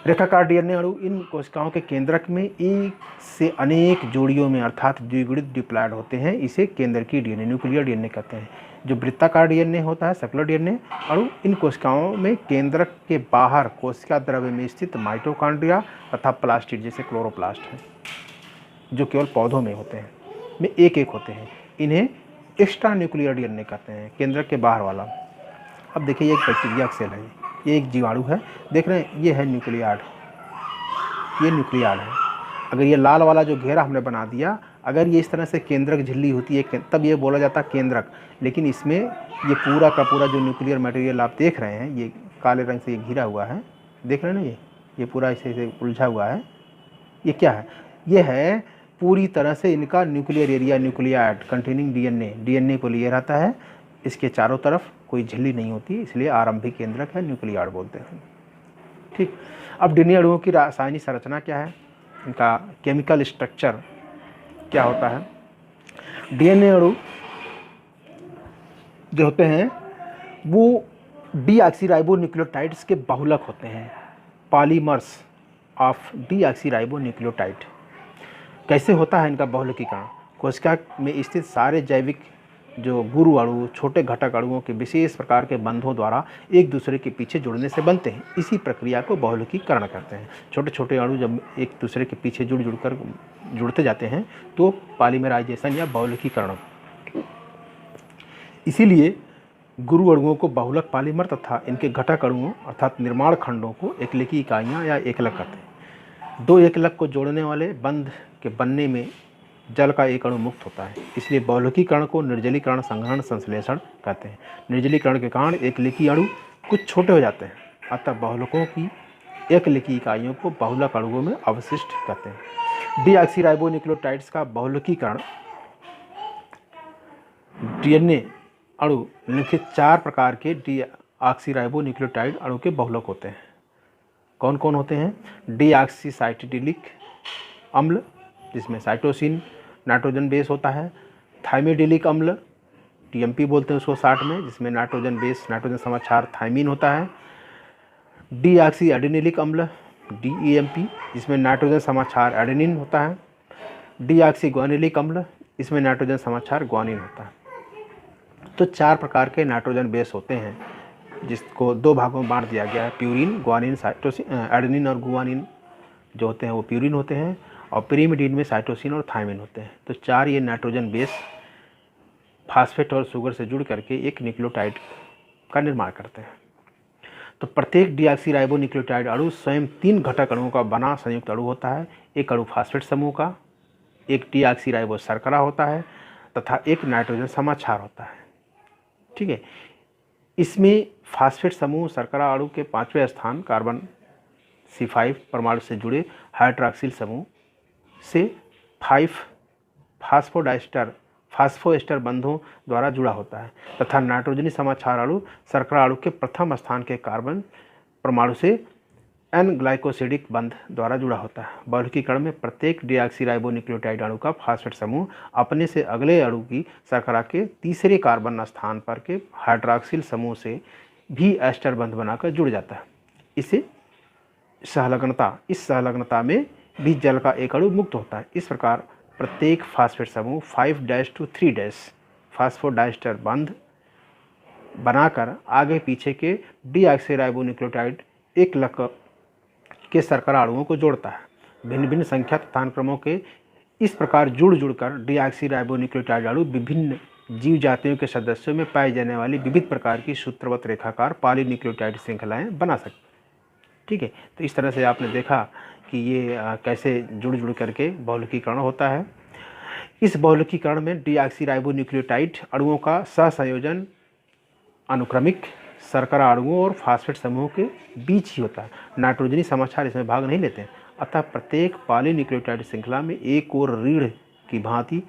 रेखाकार डीएनए अणु इन कोशिकाओं के केंद्रक में एक से अनेक जोड़ियों में अर्थात द्विगुणित डिप्लॉयड होते हैं। इसे केंद्रकीय डीएनए, न्यूक्लियर डीएनए कहते हैं। जो वृत्ताकार डीएनए होता है, सर्कुलर डीएनए अणु, इन कोशिकाओं में केंद्रक के बाहर कोशिका द्रव्य में स्थित माइटोकॉन्ड्रिया तथा प्लास्टिड जैसे क्लोरोप्लास्ट हैं, जो केवल पौधों में होते हैं, में एक एक होते हैं। इन्हें एक्स्ट्रा न्यूक्लियर डीएनए कहते हैं, केंद्रक के बाहर वाला। अब देखिए ये एक बैक्टीरिया सेल है, ये एक जीवाणु है, देख रहे हैं, ये है न्यूक्लियार्ड, ये न्यूक्लियार्ड है। अगर ये लाल वाला जो घेरा हमने बना दिया, अगर ये इस तरह से केंद्रक झिल्ली होती है तब ये बोला जाता है केंद्रक, लेकिन इसमें ये पूरा का पूरा जो न्यूक्लियर मटेरियल आप देख रहे हैं, ये काले रंग से ये घिरा हुआ है, देख रहे हैं ना, ये पूरा ऐसे उलझा हुआ है। ये क्या है, ये है पूरी तरह से इनका nuclear area, nucleoid containing DNA, DNA को लिए रहता है। इसके चारों तरफ कोई झिल्ली नहीं होती, इसलिए आरंभिक केंद्रक है, न्यूक्लियार्ड बोलते हैं। ठीक, अब डीएनए अणुओं की रासायनिक संरचना क्या है, इनका केमिकल स्ट्रक्चर क्या होता है। डीएनए अणु जो होते हैं वो डीऑक्सीराइबोन्यूक्लियोटाइड्स के बहुलक होते हैं, पॉलीमर्स ऑफ डीऑक्सीराइबोन्यूक्लियोटाइड। कैसे होता है इनका बहुलकीकरण, कोशिका में स्थित सारे जैविक जो गुरु अणु, छोटे घटक अणुओं के विशेष प्रकार के बंधों द्वारा एक दूसरे के पीछे जुड़ने से बनते हैं। इसी प्रक्रिया को बहुलकीकरण कहते हैं। छोटे छोटे अणु जब एक दूसरे के पीछे जुड़ते जाते हैं तो पॉलीमराइजेशन या बहुलकीकरण। इसीलिए गुरु अणुओं को बहुलक पॉलीमर तथा इनके घटक अणुओं अर्थात निर्माण खंडों को एकलिकी इकाइयाँ या एकलक कहते हैं। दो एकलक को जोड़ने वाले बंध के बनने में जल का एक अणु मुक्त होता है, इसलिए बहुलकीकरण को निर्जलीकरण, संघनन, संश्लेषण कहते हैं। निर्जलीकरण के कारण एकलिकी अणु कुछ छोटे हो जाते हैं, अतः बहुलकों की एकलिकी इकाइयों को बहुलक अणुओं में अवशिष्ट कहते हैं। डीऑक्सीराइबोन्यूक्लियोटाइड्स का बहुलकीकरण डीएनए अणु निम्नलिखित 4 प्रकार के डीऑक्सीराइबोन्यूक्लियोटाइड अणु के बहुलक होते हैं। कौन कौन होते हैं, डीऑक्सीसाइटिडिलिक अम्ल जिसमें साइटोसिन नाइट्रोजन बेस होता है, थाइमिडिलिक अम्ल टीएमपी बोलते हैं उसको शॉर्ट में, जिसमें नाइट्रोजन बेस, नाइट्रोजन समाचार थाइमिन होता है, डीऑक्सी एडेनिलिक अम्ल डीईएमपी जिसमें नाइट्रोजन समाचार एडेनिन होता है, डीऑक्सीग्वानिलिक अम्ल, इसमें नाइट्रोजन समाक्षार ग्वानिन होता है। तो 4 प्रकार के नाइट्रोजन बेस होते हैं जिसको 2 भागों में बांट दिया गया है, प्यूरिन, ग्वानिन, साइटोसिन, एडेनिन और गुआनिन जो होते हैं वो प्यूरिन होते हैं, और पिरिमिडिन में साइटोसिन और थायमिन होते हैं। तो 4 ये नाइट्रोजन बेस फास्फेट और शुगर से जुड़ करके एक न्यूक्लियोटाइड का निर्माण करते हैं। तो प्रत्येक डीऑक्सीराइबोन्यूक्लियोटाइड अणु स्वयं 3 घटक अणुओं का बना संयुक्त अणु होता है। एक अणु फास्फेट समूह का, एक डीऑक्सीराइबो शर्करा होता है तथा एक नाइट्रोजन समाक्षार होता है। ठीक है, इसमें फास्फेट समूह शर्करा अणु के 5वें स्थान कार्बन C5 परमाणु से जुड़े हाइड्रॉक्सिल समूह से 5 फास्फोएस्टर बंधों द्वारा जुड़ा होता है तथा नाइट्रोजनी समाक्षार अणु शर्करा अणु के प्रथम स्थान के कार्बन परमाणु से एन ग्लाइकोसिडिक बंध द्वारा जुड़ा होता है। बहुलकीकरण में प्रत्येक डीऑक्सीराइबोन्यूक्लियोटाइड अणु का फास्फेट समूह अपने से अगले अणु की शर्करा के तीसरे कार्बन स्थान पर के हाइड्रॉक्सिल समूह से भी एस्टर बंध बनाकर जुड़ जाता है। इस सहलग्नता में भी जल का एक अणु मुक्त होता है। इस प्रकार प्रत्येक फास्फेट समूह 5' to 3' फास्फोडाइस्टर बंध बनाकर आगे पीछे के डीऑक्सीराइबोन्यूक्लियोटाइड एक लक के शर्करा अणुओं को जोड़ता है। भिन्न भिन्न संख्या तथा क्रमों के इस प्रकार जुड़कर डीऑक्सीराइबोन्यूक्लियोटाइड अणु विभिन्न जीव जातियों के सदस्यों में पाई जाने वाली विविध प्रकार की सूत्रवत रेखाकार पॉलीन्यूक्लियोटाइड श्रृंखलाएं बना सकते। ठीक है, तो इस तरह से आपने देखा कि ये कैसे जुड़ करके बहुलकीकरण होता है। इस बहुलकीकरण में डीऑक्सीराइबोन्यूक्लियोटाइड अणुओं का सहसंयोजन अनुक्रमिक शर्करा अणुओं और फास्फेट समूहों के बीच ही होता है। नाइट्रोजनी समाक्षार इसमें भाग नहीं लेते हैं। अतः प्रत्येक पॉलीन्यूक्लियोटाइड श्रृंखला में एक और रीढ़ की भांति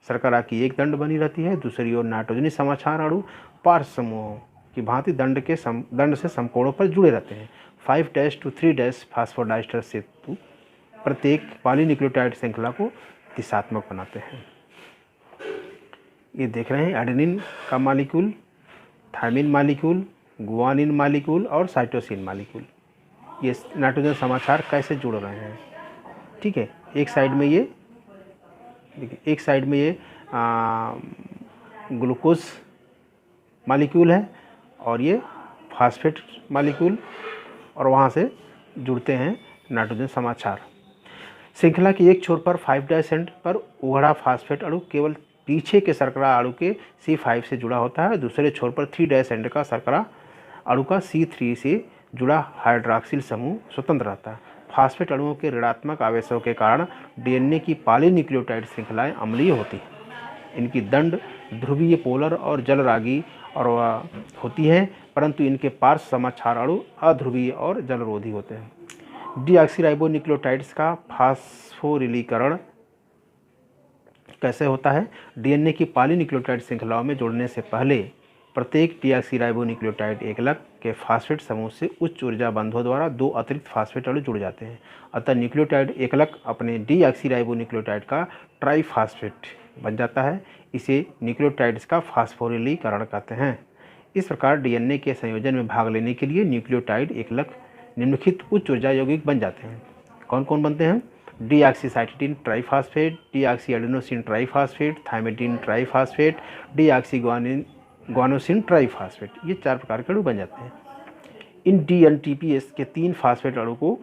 शर्करा की एक दंड बनी रहती है, दूसरी ओर नाइट्रोजनी समाक्षार अणु पार्श्व समूहों की भांति दंड से समकोणों पर जुड़े रहते हैं। 5' to 3' फास्फोडाइस्टर सेतु प्रत्येक पॉलीन्यूक्लियोटाइड श्रृंखला को दिशात्मक बनाते हैं। ये देख रहे हैं एडेनिन का molecule, thymine molecule, guanine molecule और साइटोसिन मालिक्यूल। ये नाइट्रोजन समाक्षार कैसे जुड़ रहे हैं। ठीक है, एक साइड में ये देखिए, एक साइड में ये ग्लूकोज मालिक्यूल है और ये फास्फेट मालिक्यूल, और वहाँ से जुड़ते हैं नाइट्रोजन समाक्षार। श्रृंखला के एक छोर पर 5' एंड पर उघड़ा फास्फेट अणु केवल पीछे के शर्करा अणु के C5 से जुड़ा होता है, दूसरे छोर पर 3' एंड का शर्करा अणु का C3 से जुड़ा हाइड्रॉक्सिल समूह स्वतंत्र रहता है। फास्फेट अणुओं के ऋणात्मक आवेशों के कारण DNA की पॉलीन्यूक्लियोटाइड श्रृंखलाएं अम्लीय होती हैं। इनकी दंड ध्रुवीय पोलर और जलरागी और होती हैं, परंतु इनके पार्श्व समाक्षार अणु अध्रुवीय और जलरोधी होते हैं। डीऑक्सीराइबोन्यूक्लियोटाइड्स का फास्फोरिलीकरण कैसे होता है। DNA की पॉलीन्यूक्लियोटाइड श्रृंखलाओं में जोड़ने से पहले प्रत्येक डीऑक्सीराइबोन्यूक्लियोटाइड एकलक के फास्फेट समूह से उच्च ऊर्जा बंधों द्वारा 2 अतिरिक्त फास्फेट अणु जुड़ जाते हैं। अतः न्यूक्लियोटाइड एकलक अपने डीऑक्सीराइबोन्यूक्लियोटाइड का ट्राइफास्फेट बन जाता है। इसे न्यूक्लियोटाइड्स का फास्फोरिलीकरण कहते हैं। इस प्रकार DNA के संयोजन में भाग लेने के लिए न्यूक्लियोटाइड एकलक निम्नलिखित उच्च ऊर्जा यौगिक बन जाते हैं। कौन कौन बनते हैं। Deoxycytidine triphosphate, deoxyadenosine triphosphate, thymidine triphosphate, deoxyguanosine triphosphate, ये 4 प्रकार के अणु बन जाते हैं। इन DNTPs के 3 फास्फेट अणु को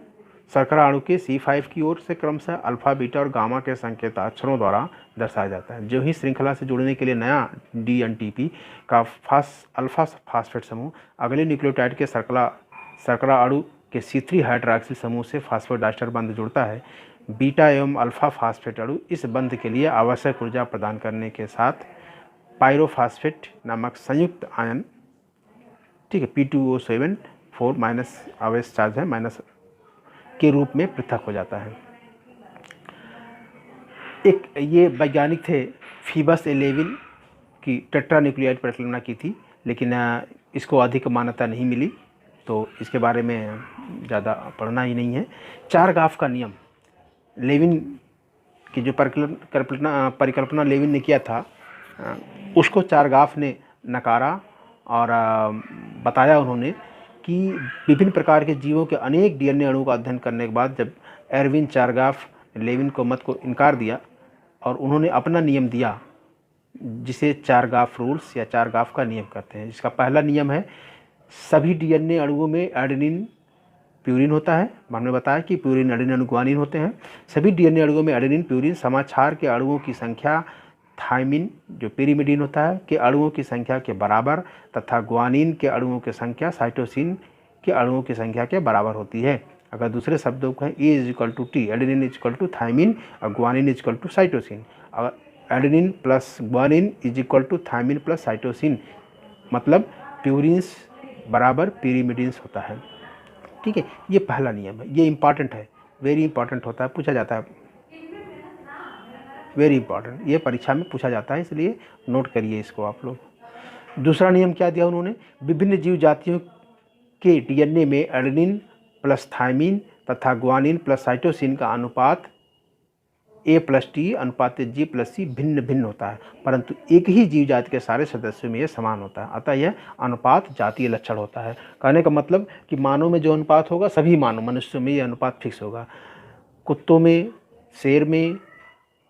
शर्करा अणु के C5 की ओर से क्रमशः अल्फा, बीटा और गामा के संकेताक्षरों द्वारा दर्शाया जाता है। जो ही श्रृंखला से जुड़ने के लिए नया DNTP का अल्फा फास्फेट समूह अगले न्यूक्लियोटाइड के शर्करा अणु के C3 हाइड्रॉक्सिल समूह से फास्फोडाइस्टर बंध जुड़ता है। बीटा एवं अल्फा फास्फेट अणु इस बंध के लिए आवश्यक ऊर्जा प्रदान करने के साथ पायरोफास्फेट नामक संयुक्त आयन, ठीक है, P2O7 माइनस आवेश चार्ज है माइनस के रूप में पृथक हो जाता है। एक ये वैज्ञानिक थे फीबस 11 की टेट्रान्यूक्लियोटाइड परिकल्पना की थी, लेकिन इसको अधिक मान्यता नहीं मिली, तो इसके बारे में ज़्यादा पढ़ना ही नहीं है। 4 गाफ का नियम लेविन की जो परिकल्पना लेविन ने किया था, उसको 4 गाफ ने नकारा और बताया उन्होंने कि विभिन्न प्रकार के जीवों के अनेक DNA अणुओं का अध्ययन करने के बाद जब एरविन चारगाफ लेविन को मत को इनकार दिया और उन्होंने अपना नियम दिया जिसे चारगाफ रूल्स या चारगाफ का नियम कहते हैं। इसका पहला नियम है सभी डीएनए अणुओं में एडेनिन प्यूरिन होता है। हमने बताया कि प्यूरिन एडेनिन अणु ग्वानिन होते हैं। सभी डीएनए अणुओं में एडेनिन प्यूरिन समाचार के अणुओं की संख्या थाइमिन जो पिरिमिडिन होता है के अणुओं की संख्या के बराबर तथा ग्वानिन के अणुओं की संख्या साइटोसिन के अणुओं की संख्या के बराबर होती है। अगर दूसरे शब्दों को है A is equal to T, adenine is equal to thymine और guanine is equal to cytosine. अगर adenine plus guanine is equal to thymine plus cytosine मतलब प्यूरिन्स बराबर पिरिमिडिन्स होता है। ठीक है, ये पहला नियम है। ये इंपॉर्टेंट है, वेरी इंपॉर्टेंट होता है, पूछा जाता है, वेरी इंपॉर्टेंट, ये परीक्षा में पूछा जाता है, इसलिए नोट करिए इसको आप लोग। दूसरा नियम क्या दिया उन्होंने, विभिन्न जीव जातियों के डीएनए में एडेनिन प्लस थाइमिन तथा ग्वानिन प्लस साइटोसिन का अनुपात A प्लस टी अनुपात G प्लस C भिन्न भिन्न होता है, परंतु एक ही जीव जाति के सारे सदस्यों में यह समान होता है। अतः यह अनुपात जातीय लक्षण होता है। कहने का मतलब कि मानव में जो अनुपात होगा सभी मानव मनुष्यों में यह अनुपात फिक्स होगा। कुत्तों में, शेर में,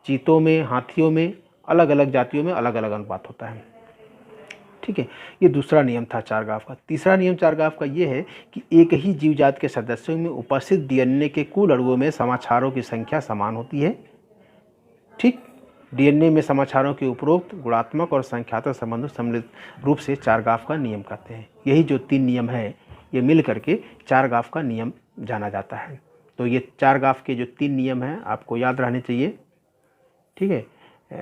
चीतों में, हाथियों में, अलग अलग जातियों में अलग अलग अनुपात होता है। ठीक है, ये दूसरा नियम था चारगाफ का। तीसरा नियम चारगाफ का ये है कि एक ही जीव जाति के सदस्यों में उपस्थित डीएनए के कुल अणुओं में समाचारों की संख्या समान होती है। ठीक, डीएनए में समाचारों के उपरोक्त गुणात्मक और संख्यात्मक संबंधों सम्मिलित रूप से चारगाफ का नियम कहते हैं। यही जो 3 नियम है ये मिल करके चारगाफ का नियम जाना जाता है। तो ये चारगाफ के जो 3 नियम हैं आपको याद रहने चाहिए। ठीक है,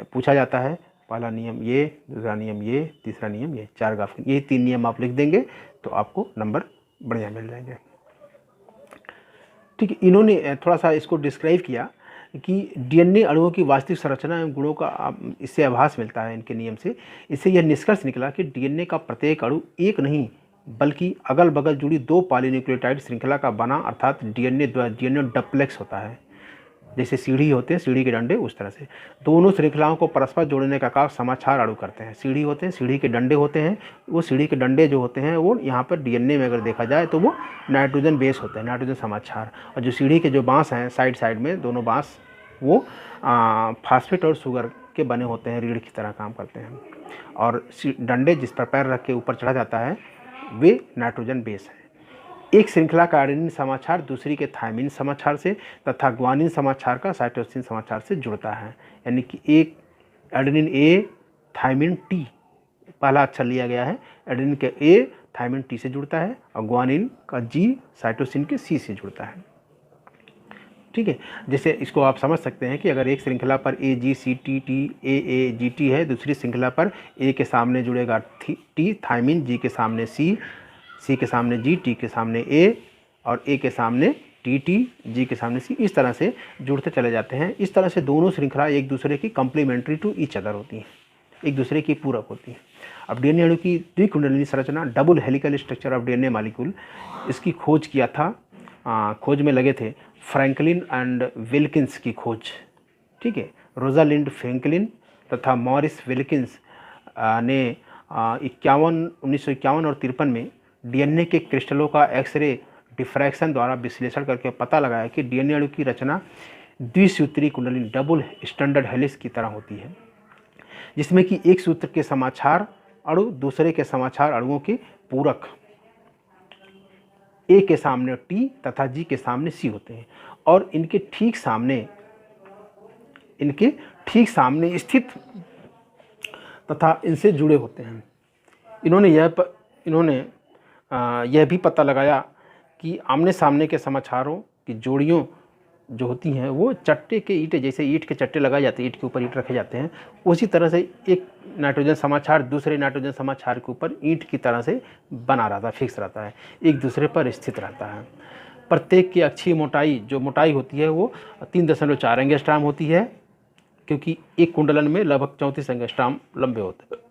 पूछा जाता है पहला नियम ये, दूसरा नियम ये, तीसरा नियम ये, चारगाफ ये 3 नियम आप लिख देंगे तो आपको नंबर बढ़िया मिल जाएंगे। ठीक है, इन्होंने थोड़ा सा इसको डिस्क्राइब किया कि डीएनए अणुओं की वास्तविक संरचना एवं गुणों का इससे आभास मिलता है इनके नियम से। इससे यह निष्कर्ष निकला कि डीएनए का प्रत्येक अणु एक नहीं बल्कि अगल बगल जुड़ी 2 पॉलीन्यूक्लियोटाइड श्रृंखला का बना अर्थात डीएनए डप्लेक्स होता है। जैसे सीढ़ी होते हैं, सीढ़ी के डंडे, उस तरह से दोनों श्रृंखलाओं को परस्पर जोड़ने का काम समाचार अणु करते हैं। सीढ़ी होते हैं, सीढ़ी के डंडे होते हैं, वो सीढ़ी के डंडे जो होते हैं वो यहाँ पर डीएनए में अगर देखा जाए तो वो नाइट्रोजन बेस होते हैं, नाइट्रोजन समाचार। और जो सीढ़ी के जो बांस हैं साइड साइड में दोनों बांस वो फास्फेट और शुगर के बने होते हैं, रीढ़ की तरह काम करते हैं। और डंडे जिस पर पैर रख के ऊपर चढ़ा जाता है वे नाइट्रोजन बेस है। एक श्रृंखला का एडेनिन समाचार दूसरी के थाइमिन समाचार से तथा ग्वानिन समाचार का साइटोसिन समाचार से जुड़ता है। यानी कि एक एडेनिन ए थाइमिन टी पहला अक्षर लिया गया है, एडेनिन के ए थाइमिन टी से जुड़ता है और ग्वानिन का जी साइटोसिन के सी से जुड़ता है। ठीक है, जैसे इसको आप समझ सकते हैं कि अगर एक श्रृंखला पर A G C T T A G T है, दूसरी श्रृंखला पर ए के सामने जुड़ेगा टी थाइमिन, जी के सामने सी, सी के सामने जी, टी के सामने ए और ए के सामने टी टी, जी के सामने सी, इस तरह से जुड़ते चले जाते हैं। इस तरह से दोनों श्रृंखला एक दूसरे की कम्प्लीमेंट्री टू ईच अदर होती हैं, एक दूसरे की पूरक होती हैं। अब डीएनए अणु की द्विकुंडलिनी संरचना, double helical structure of DNA molecule, इसकी खोज किया था, खोज में लगे थे फ्रैंकलिन एंड विल्किंस की खोज। ठीक है, रोजालिंड फ्रैंकलिन तथा मॉरिस विल्किंस ने 1951 और 53 में डीएनए के क्रिस्टलों का एक्सरे डिफ्रैक्शन द्वारा विश्लेषण करके पता लगाया कि डीएनए अणु की रचना द्विसूत्री कुंडलिनी डबल स्टैंडर्ड हेलिक्स की तरह होती है, जिसमें कि एक सूत्र के समाचार अणु दूसरे के समाचार अणुओं के पूरक ए के सामने टी तथा जी के सामने सी होते हैं और इनके ठीक सामने स्थित तथा इनसे जुड़े होते हैं। इन्होंने यह भी पता लगाया कि आमने सामने के समाचारों की जोड़ियों जो होती हैं वो चट्टे के ईंटें, जैसे ईंट के चट्टे लगाए जाते हैं, ईंट के ऊपर ईंट रखे जाते हैं, उसी तरह से एक नाइट्रोजन समाचार दूसरे नाइट्रोजन समाचार के ऊपर ईंट की तरह से बना रहता है, फिक्स रहता है, एक दूसरे पर स्थित रहता है। प्रत्येक की अक्षीय मोटाई जो मोटाई होती है वो 3.4 एंगस्ट्राम होती है, क्योंकि एक कुंडलन में लगभग 34 एंगस्ट्राम लंबे होते हैं।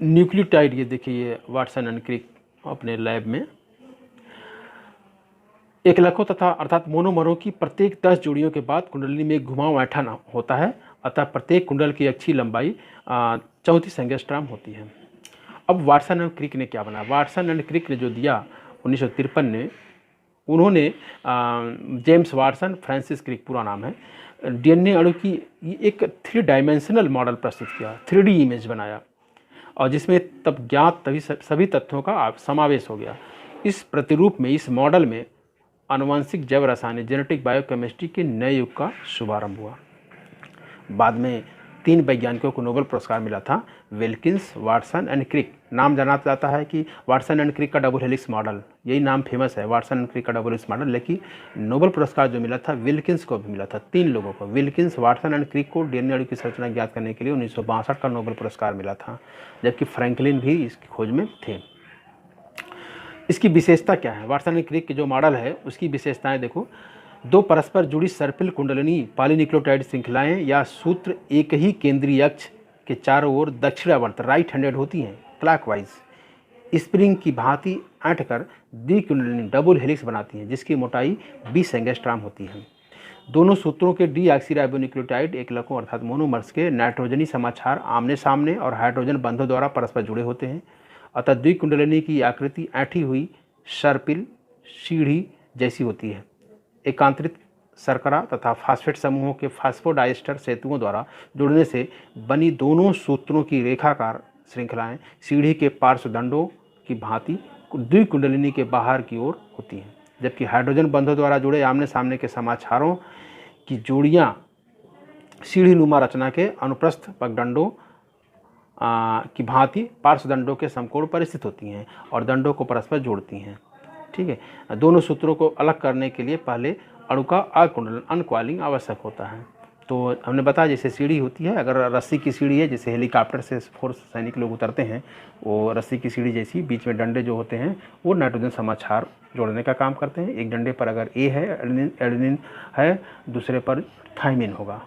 न्यूक्लियोटाइड, ये देखिए ये वाटसन एंड क्रिक अपने लैब में, एकलकों तथा अर्थात मोनोमरों की प्रत्येक 10 जोड़ियों के बाद कुंडलिनी में एक घुमाव ऐंठन होता है, अतः प्रत्येक कुंडल की अक्षीय लंबाई 34 एंगस्ट्राम होती है। अब वाटसन एंड क्रिक ने क्या बनाया, वाटसन एंड क्रिक ने जो दिया 1953 में उन्होंने जेम्स वाटसन, फ्रांसिस क्रिक पूरा नाम है, डीएनए अणु की एक 3 डायमेंशनल मॉडल प्रस्तुत किया, 3D इमेज बनाया, और जिसमें तब ज्ञात सभी तथ्यों का समावेश हो गया। इस प्रतिरूप में, इस मॉडल में आनुवंशिक जैव रसायन, जेनेटिक बायोकेमिस्ट्री के नए युग का शुभारंभ हुआ। बाद में 3 वैज्ञानिकों को नोबेल पुरस्कार मिला था, विल्किंस, वाटसन एंड क्रिक। नाम जाना जाता है कि वाटसन एंड क्रिक का डबल हेलिक्स मॉडल, यही नाम फेमस है, वाटसन एंड क्रिक का डबल हेलिक्स मॉडल। लेकिन नोबेल पुरस्कार जो मिला था विल्किंस को भी मिला था, 3 लोगों को, विल्किंस, वाटसन एंड क्रिक को डीएनए अणु की संरचना ज्ञात करने के लिए 1962 का नोबेल पुरस्कार मिला था, जबकि फ्रैंकलिन भी इसकी खोज में थे। इसकी विशेषता क्या है? वाटसन एंड क्रिक की जो मॉडल है उसकी विशेषताएं देखो। 2 परस्पर जुड़ी सर्पिल कुंडलिनी पॉलीन्यूक्लियोटाइड श्रृंखलाएं या सूत्र एक ही केंद्रीय अक्ष के चारों ओर दक्षिणावर्त राइट हैंडेड होती हैं, क्लॉकवाइज स्प्रिंग की भांति ऐंठकर द्विकुंडलिनी डबल हेलिक्स बनाती हैं, जिसकी मोटाई 20 एंगस्ट्रॉम होती है। दोनों सूत्रों के डीऑक्सीराइबोन्यूक्लियोटाइड एकलकों अर्थात मोनोमर्स के नाइट्रोजनी समाक्षार आमने सामने और हाइड्रोजन बंधों द्वारा परस्पर जुड़े होते हैं, अतः द्विकुंडलिनी की आकृति ऐंठी हुई सर्पिल सीढ़ी जैसी होती है। एकांतरित शर्करा तथा फास्फेट समूहों के फास्फोडाइस्टर सेतुओं द्वारा जुड़ने से बनी दोनों सूत्रों की रेखाकार श्रृंखलाएं सीढ़ी के पार्श्वदंडों की भांति द्विकुंडलिनी के बाहर की ओर होती हैं, जबकि हाइड्रोजन बंधों द्वारा जुड़े आमने सामने के समाक्षारों की जोड़ियां सीढ़ी नुमा रचना के अनुप्रस्थ पगडंडों की भांति पार्श्वदंडों के समकोण पर स्थित होती हैं और दंडों को परस्पर जोड़ती हैं। ठीक है, दोनों सूत्रों को अलग करने के लिए पहले अणु का अकुंडलन अनकॉइलिंग आवश्यक होता है। तो हमने बताया जैसे सीढ़ी होती है, अगर रस्सी की सीढ़ी है, जैसे हेलीकॉप्टर से फोर्स सैनिक लोग उतरते हैं, वो रस्सी की सीढ़ी जैसी बीच में डंडे जो होते हैं वो नाइट्रोजन समाक्षार जोड़ने का काम करते हैं। एक डंडे पर अगर ए है, एडेनिन है, दूसरे पर थाइमिन होगा,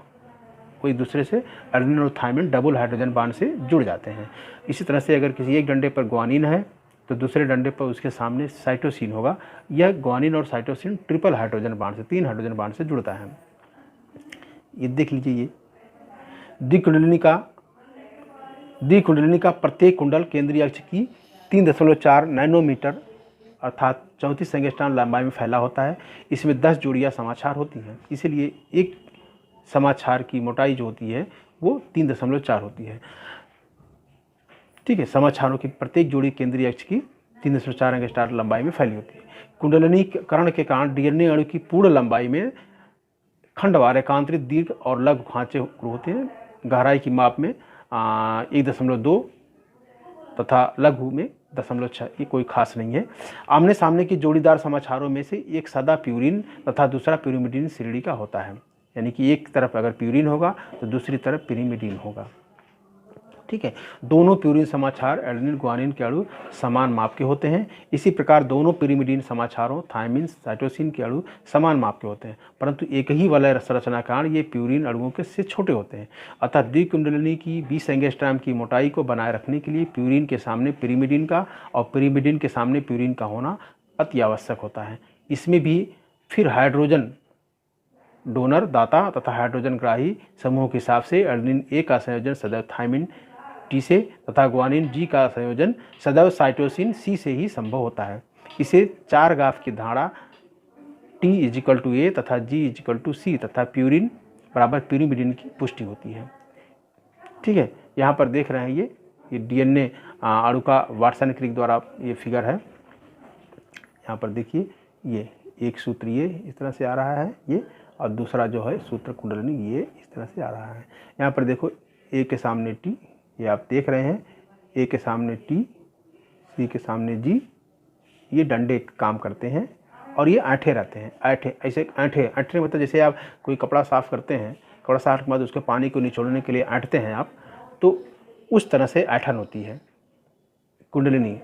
कोई दूसरे से एडेनिन और थाइमिन डबल हाइड्रोजन बांड से जुड़ जाते हैं। इसी तरह से अगर किसी एक डंडे पर ग्वानिन है तो दूसरे डंडे पर उसके सामने साइटोसिन होगा। यह ग्वानिन और साइटोसिन ट्रिपल हाइड्रोजन बांड से, 3 हाइड्रोजन बांड से जुड़ता है। ये देख लीजिए, ये द्विकुंडलिनी का प्रत्येक कुंडल केंद्रीय अक्ष की 3.4 नैनोमीटर अर्थात 34 एंगस्ट्रॉम लंबाई में फैला होता है। इसमें 10 जोड़ियाँ समाक्षार होती हैं, इसलिए एक समाक्षार की मोटाई जो होती है वो 3.4 होती है। ठीक है, समाक्षारों की प्रत्येक जोड़ी केंद्रीय अक्ष की 3.4 एंगस्ट्रॉम लंबाई में फैली होती है। कुंडलिनीकरण के कारण डीएनए अणु की पूर्ण लंबाई में खंडवार एकांतरित दीर्घ और लघु खांचे होते हैं। गहराई की माप में 1.2 तथा लघु में 0.6, ये कोई खास नहीं है। आमने सामने की जोड़ीदार समाक्षारों में से एक सदा प्यूरिन तथा दूसरा pyrimidine श्रेणी का होता है, यानी कि एक तरफ अगर प्यूरिन होगा तो दूसरी तरफ pyrimidine होगा। ठीक है, दोनों प्यूरिन समाक्षार एडेनिन ग्वानिन के अणु समान माप के होते हैं। इसी प्रकार दोनों pyrimidine समाक्षारों थायमिन साइटोसिन के अणु समान माप के होते हैं, परंतु एक ही वलय संरचना कारण ये प्यूरिन अणुओं के से छोटे होते हैं। अतः द्विकुंडलिनी की 20 एंगस्ट्रॉम की मोटाई को बनाए रखने के लिए प्यूरिन के सामने pyrimidine का और pyrimidine के सामने प्यूरिन का होना अति आवश्यक होता है। इसमें भी फिर हाइड्रोजन डोनर दाता तथा हाइड्रोजन ग्राही समूह के हिसाब से एडेनिन ए का संयोजन सदैव थायमिन टी से तथा ग्वानिन जी का संयोजन सदैव साइटोसिन सी से ही संभव होता है। इसे 4 गाफ की धारा T = A तथा G = C तथा प्यूरिन बराबर pyrimidine की पुष्टि होती है। ठीक है, यहाँ पर देख रहे हैं ये डीएनए अणु का वाटसन क्रिक द्वारा ये फिगर है। यहाँ पर देखिए, ये एक सूत्र ये इस तरह से आ रहा है ये, और दूसरा जो है सूत्र कुंडलिनी ये इस तरह से आ रहा है। यहाँ पर देखो ए के सामने टी, ये आप देख रहे हैं, ए के सामने टी, सी के सामने जी, ये डंडे काम करते हैं और ये ऐंठे रहते हैं। ऐसे ऐंठे मतलब जैसे आप कोई कपड़ा साफ़ करते हैं, कपड़ा साफ के बाद उसके पानी को निचोड़ने के लिए ऐंठते हैं आप, तो उस तरह से ऐंठन होती है कुंडलिनी।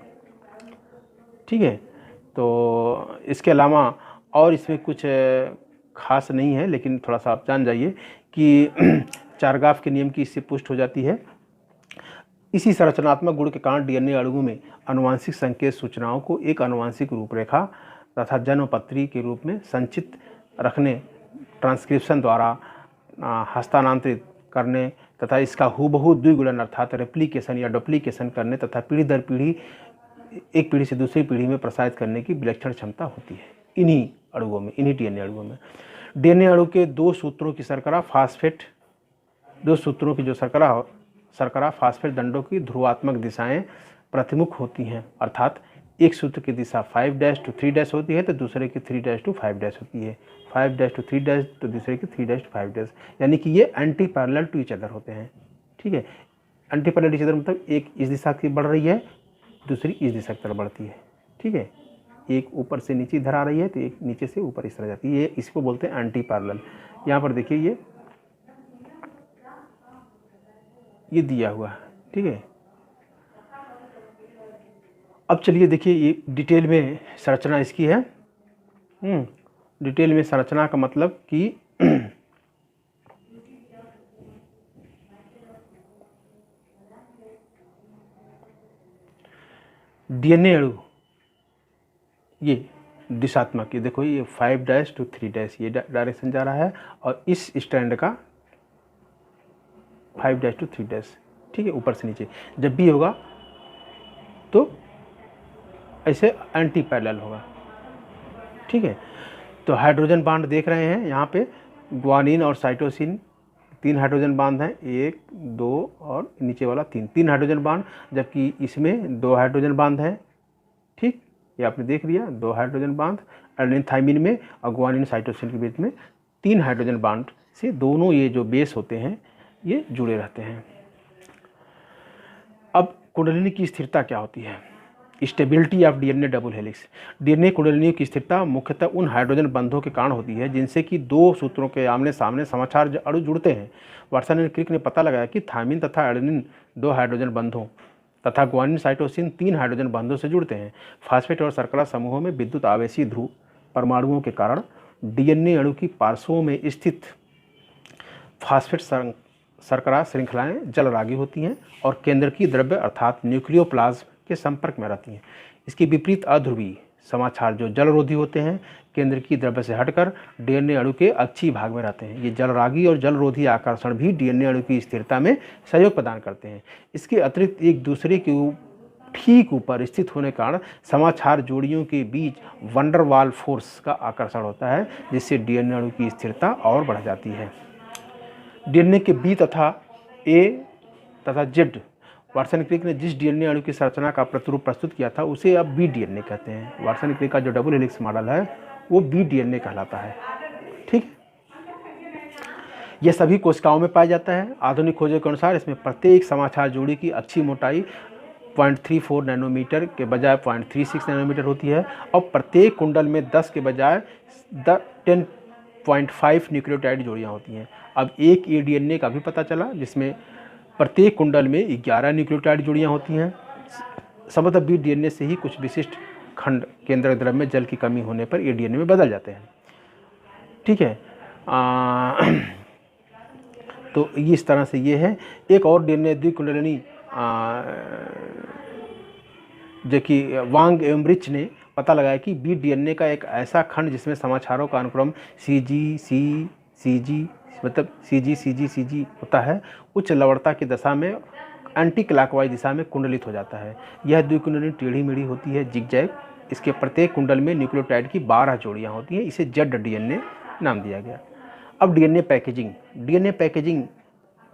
ठीक है, तो इसके अलावा और इसमें कुछ खास नहीं है, लेकिन थोड़ा सा आप जान जाइए कि चारगाफ के नियम की इससे पुष्टि हो जाती है। इसी संरचनात्मक गुण के कारण डीएनए अणुओं में आनुवंशिक संकेत सूचनाओं को एक आनुवंशिक रूपरेखा तथा जन्मपत्री के रूप में संचित रखने, ट्रांसक्रिप्शन द्वारा हस्तांतरित करने तथा इसका हूबहू द्विगुणन अर्थात रेप्लिकेशन या डुप्लीकेशन करने तथा पीढ़ी दर पीढ़ी एक पीढ़ी से दूसरी पीढ़ी में प्रसारित करने की विलक्षण क्षमता होती है। इन्हीं अणुओं में, इन्हीं डीएनए अणुओं में। डीएनए अणु के दो सूत्रों की शर्करा फास्फेट, दो सूत्रों की जो शर्करा फास्फेट दंडों की ध्रुवात्मक दिशाएं प्रतिमुख होती हैं, अर्थात एक सूत्र की दिशा 5' to 3' होती है तो दूसरे की 3' to 5' होती है, 5' to 3' तो दूसरे की 3' to 5', यानी कि ये anti parallel to each other होते हैं। ठीक है, एंटी पैरेलल ईच अदर मतलब एक इस दिशा की बढ़ रही है, दूसरी इस दिशा की तरफ बढ़ती है। ठीक है, एक ऊपर से नीचे इधर आ रही है तो एक नीचे से ऊपर इस तरह जाती है, ये इसको बोलते हैं एंटी पैरेलल। यहाँ पर देखिए ये दिया हुआ है। ठीक है, अब चलिए देखिए ये डिटेल में संरचना इसकी है। डिटेल में संरचना का मतलब कि डीएनए अणु ये दिशात्मक, ये देखो ये 5' to 3' ये डायरेक्शन जा रहा है और इस स्टैंड का 5' to 3'। ठीक है, ऊपर से नीचे जब भी होगा तो ऐसे एंटी पैरेलल होगा। ठीक है, तो हाइड्रोजन बांड देख रहे हैं यहाँ पे, ग्वानिन और साइटोसिन 3 हाइड्रोजन बांड हैं, 1 2 और नीचे वाला 3 हाइड्रोजन बांड, जबकि इसमें 2 हाइड्रोजन बांड हैं। ठीक, ये आपने देख लिया, 2 हाइड्रोजन बांड एडेनिन थाइमिन में और ग्वानिन साइटोसिन के बीच में 3 हाइड्रोजन बांड से दोनों ये जो बेस होते हैं ये जुड़े रहते हैं। अब कुंडलिनी की स्थिरता क्या होती है? Stability of DNA double helix. DNA कुंडलिनियों की स्थिरता मुख्यतः उन हाइड्रोजन बंधों के कारण होती है जिनसे कि दो सूत्रों के आमने सामने समाचार अणु जुड़ते हैं। वाटसन एंड क्रिक ने पता लगाया कि थायमिन तथा एडेनिन 2 हाइड्रोजन बंधों तथा ग्वानिन साइटोसिन 3 हाइड्रोजन बंधों से जुड़ते हैं। फास्फेट और शर्करा समूहों में विद्युत आवेशी ध्रुव परमाणुओं के कारण डीएनए अणु की पार्श्वों में स्थित फास्फेट शर्करा श्रृंखलाएं जलरागी होती हैं और केंद्र की द्रव्य अर्थात न्यूक्लियोप्लाज्म के संपर्क में रहती हैं। इसके विपरीत अध्रुवीय समाचार जो जलरोधी होते हैं केंद्र की द्रव्य से हटकर डीएनए अणु के अक्षीय भाग में रहते हैं। ये जलरागी और जलरोधी आकर्षण भी डीएनए अणु की स्थिरता में सहयोग प्रदान करते हैं। इसके अतिरिक्त एक दूसरे के ठीक ऊपर स्थित होने के कारण समाचार जोड़ियों के बीच वंडर वाल फोर्स का आकर्षण होता है, जिससे डीएनए अणु की स्थिरता और बढ़ जाती है। डीएनए के बी तथा ए तथा जेड, वाटसन क्रिक ने जिस डीएनए अणु की संरचना का प्रतिरूप प्रस्तुत किया था उसे अब बी डीएनए कहते हैं। वाटसन क्रिक का जो डबल हेलिक्स मॉडल है वो बी डीएनए कहलाता है। ठीक, यह सभी कोशिकाओं में पाया जाता है। आधुनिक खोजों के अनुसार इसमें प्रत्येक समाचार जोड़ी की अक्षीय मोटाई 0.34 नैनोमीटर के बजाय 0.36 नैनोमीटर होती है और प्रत्येक कुंडल में 10 के बजाय 10.5 न्यूक्लियोटाइड जोड़ियाँ होती हैं। अब एक ए डीएनए का भी पता चला जिसमें प्रत्येक कुंडल में 11 न्यूक्लियोटाइड जोड़ियाँ होती हैं। संभवतः बी डीएनए से ही कुछ विशिष्ट खंड केंद्रक द्रव्य में जल की कमी होने पर ए डीएनए में बदल जाते हैं। ठीक है, तो इस तरह से ये है। एक और डीएनए द्विकुंडलिनी जो कि वांग एवं रिच ने पता लगाया कि बी डीएनए का एक ऐसा खंड जिसमें समाचारों का अनुक्रम CG मतलब CG होता है, उच्च लवणता की दशा में एंटी क्लॉकवाइज दिशा में कुंडलित हो जाता है। यह द्विकुंडलिनी टेढ़ी मेढ़ी होती है, जिगजैग। इसके प्रत्येक कुंडल में न्यूक्लियोटाइड की 12 जोड़ियाँ होती हैं। इसे जेड डीएनए नाम दिया गया। अब डीएनए पैकेजिंग। डीएनए पैकेजिंग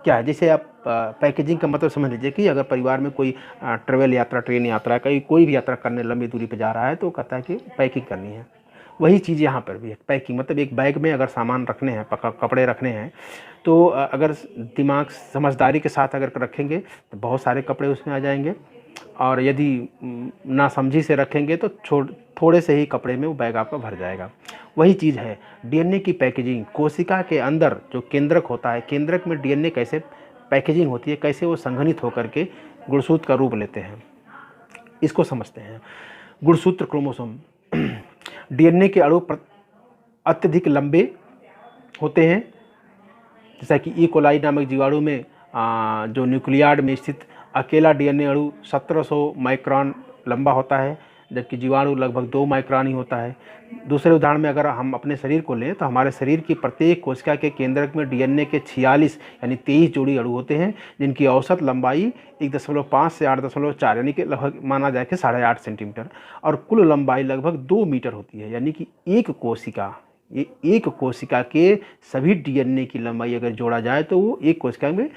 क्या है? जैसे आप पैकेजिंग का मतलब समझ लीजिए कि अगर परिवार में कोई ट्रेवल यात्रा, ट्रेन यात्रा, कोई भी यात्रा करने लंबी दूरी पर जा रहा है तो कहता है कि पैकिंग करनी है। वही चीज़ यहाँ पर भी है, पैकिंग मतलब एक बैग में अगर सामान रखने हैं, कपड़े रखने हैं, तो अगर दिमाग समझदारी के साथ अगर रखेंगे तो बहुत सारे कपड़े उसमें आ जाएंगे, और यदि नासमझी से रखेंगे तो थोड़े से ही कपड़े में वो बैग आपका भर जाएगा। वही चीज़ है डीएनए की पैकेजिंग। कोशिका के अंदर जो केंद्रक होता है, केंद्रक में डीएनए कैसे पैकेजिंग होती है, कैसे वो संघनित होकर के गुणसूत्र का रूप लेते हैं, इसको समझते हैं। गुणसूत्र क्रोमोसोम। डीएनए के अणु अत्यधिक लंबे होते हैं, जैसा कि ई कोलाई नामक जीवाणु में जो न्यूक्लियार्ड में स्थित अकेला डीएनए अणु 1700 माइक्रोन लंबा होता है, जबकि जीवाणु लगभग 2 माइक्रोन ही होता है। दूसरे उदाहरण में अगर हम अपने शरीर को लें तो हमारे शरीर की प्रत्येक कोशिका के केंद्रक में डीएनए के 46 यानी 23 जोड़ी अणु होते हैं, जिनकी औसत लंबाई 1.5 से 8.4 यानी कि लगभग माना जाए कि 8.5 सेंटीमीटर और कुल लंबाई लगभग 2 मीटर होती है। यानी कि एक कोशिका के सभी डीएनए की लंबाई अगर जोड़ा जाए तो वो एक कोशिका में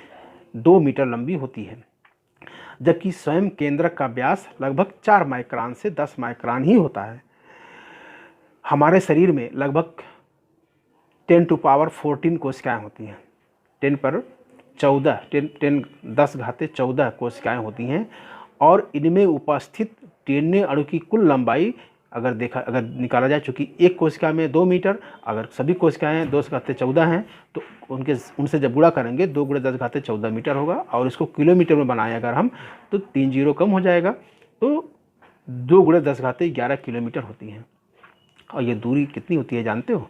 2 मीटर लंबी होती है, जबकि स्वयं केंद्रक का व्यास लगभग 4 माइक्रोन से 10 माइक्रोन ही होता है। हमारे शरीर में लगभग 10⁻14 कोशिकाएं होती हैं, 10⁻14 कोशिकाएं होती हैं और इनमें उपस्थित डीएनए अणु की कुल लंबाई अगर निकाला जाए, चूँकि एक कोशिका में 2 मीटर, अगर सभी कोशिकाएं 2×14 हैं तो उनसे जब गुणा करेंगे 2×10⁻14 मीटर होगा और इसको किलोमीटर में बनाएं अगर हम तो 3 जीरो कम हो जाएगा, तो 2×10⁻11 किलोमीटर होती हैं। और ये दूरी कितनी होती है जानते हो?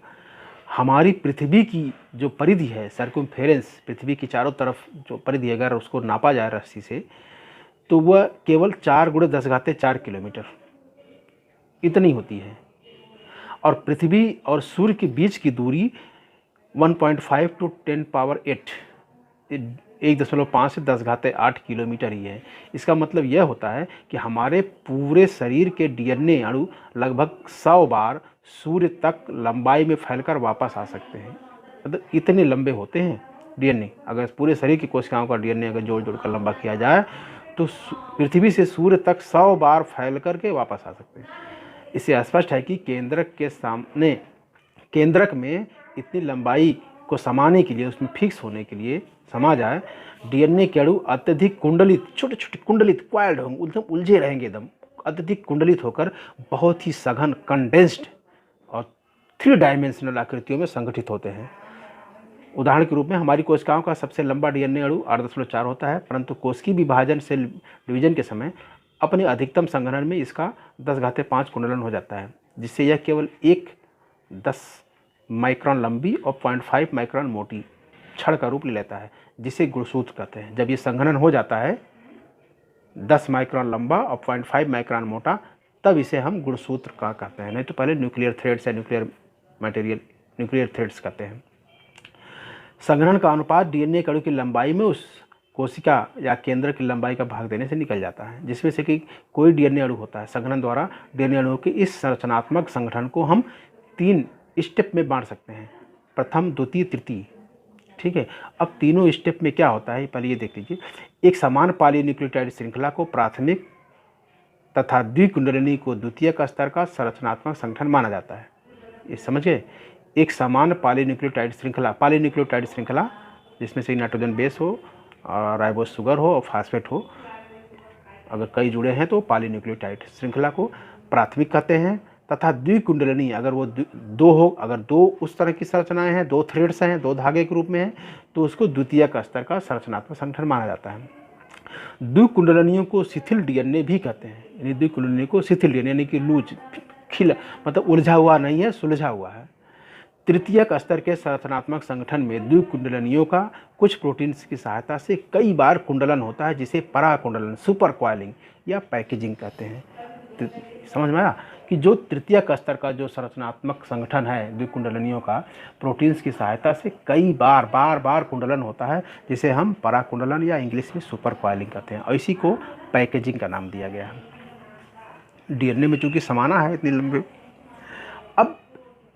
हमारी पृथ्वी की जो परिधि है, सर्कमफेरेंस, पृथ्वी की चारों तरफ जो परिधि है, अगर उसको नापा जाए रस्सी से तो वह केवल 4×10⁻4 किलोमीटर इतनी होती है। और पृथ्वी और सूर्य के बीच की दूरी 1.5 to 10⁸ 1.5 से 10⁸8 किलोमीटर ही है। इसका मतलब यह होता है कि हमारे पूरे शरीर के डीएनए अणु लगभग 100 बार सूर्य तक लंबाई में फैलकर वापस आ सकते हैं। मतलब इतने लंबे होते हैं डीएनए। अगर पूरे शरीर की कोशिकाओं का डीएनए अगर जोड़ कर लंबा किया जाए तो पृथ्वी से सूर्य तक 100 बार फैल करके वापस आ सकते हैं। इससे स्पष्ट है कि केंद्रक में इतनी लंबाई को समाने के लिए, उसमें फिक्स होने के लिए समा जाए, डीएनए के अणु अत्यधिक कुंडलित, छोटे छोटे कुंडलित, क्वाइल्ड होंगे, एकदम उलझे रहेंगे, एकदम अत्यधिक कुंडलित होकर बहुत ही सघन, कंडेंस्ड और 3 डायमेंशनल आकृतियों में संगठित होते हैं। उदाहरण के रूप में हमारी कोशिकाओं का सबसे लंबा डीएनए अणु 8.4 होता है, परंतु कोशिकीय विभाजन, सेल डिवीजन के समय अपने अधिकतम संघनन में इसका 10⁻5 कुंडलन हो जाता है, जिससे यह केवल एक 10 माइक्रोन लंबी और 0.5 माइक्रोन मोटी छड़ का रूप ले लेता है, जिसे गुणसूत्र कहते हैं। जब ये संघनन हो जाता है 10 माइक्रोन लंबा और 0.5 माइक्रोन मोटा, तब इसे हम गुणसूत्र का कहते हैं। नहीं तो पहले न्यूक्लियर थ्रेड्स या न्यूक्लियर थ्रेड्स कहते हैं। संघनन का अनुपात डीएनए अणु की लंबाई में उस कोशिका या केंद्र की लंबाई का भाग देने से निकल जाता है, जिसमें से कि कोई डीएनए अणु होता है। संघनन द्वारा डीएनए अणुओं के इस संरचनात्मक संगठन को हम 3 स्टेप में बांट सकते हैं, प्रथम, द्वितीय, तृतीय। ठीक है। अब तीनों स्टेप में क्या होता है पहले ये देख लीजिए। एक समान पॉलीन्यूक्लियोटाइड श्रृंखला को प्राथमिक तथा द्विकुंडलिनी को द्वितीयक स्तर का संरचनात्मक संगठन माना जाता है। ये समझ गए? एक समान पॉलीन्यूक्लियोटाइड श्रृंखला जिसमें से नाइट्रोजन बेस हो, राइबोस शुगर हो और फास्फेट हो, अगर कई जुड़े हैं तो पॉलीन्यूक्लियोटाइड श्रृंखला को प्राथमिक कहते हैं। तथा द्विकुंडलिनी अगर वो 2 हो, अगर 2 उस तरह की संरचनाएं हैं, 2 थ्रेड्स हैं, 2 धागे के रूप में हैं, तो उसको द्वितीयक स्तर का संरचनात्मक संगठन माना जाता है। द्विकुंडलिनियों को शिथिल डीएनए भी कहते हैं। यानी द्विकुंडलिनी को शिथिल डीएनए यानी कि लूज, खिला, मतलब उलझा हुआ नहीं है, सुलझा हुआ है। तृतीयक स्तर के संरचनात्मक संगठन में द्विकुंडलिनियों का कुछ प्रोटीन्स की सहायता से कई बार कुंडलन होता है, जिसे पराकुंडलन, सुपर कॉइलिंग या पैकेजिंग कहते हैं। समझ में आया कि जो तृतीयक स्तर का जो संरचनात्मक संगठन है द्विकुंडलिनियों का, प्रोटीन्स की सहायता से कई बार कुंडलन होता है, जिसे हम पराकुंडलन या इंग्लिश में सुपर कॉइलिंग कहते हैं, और इसी को पैकेजिंग का नाम दिया गया है। डीएनए में चूँकि समाना है इतनी लंबे, अब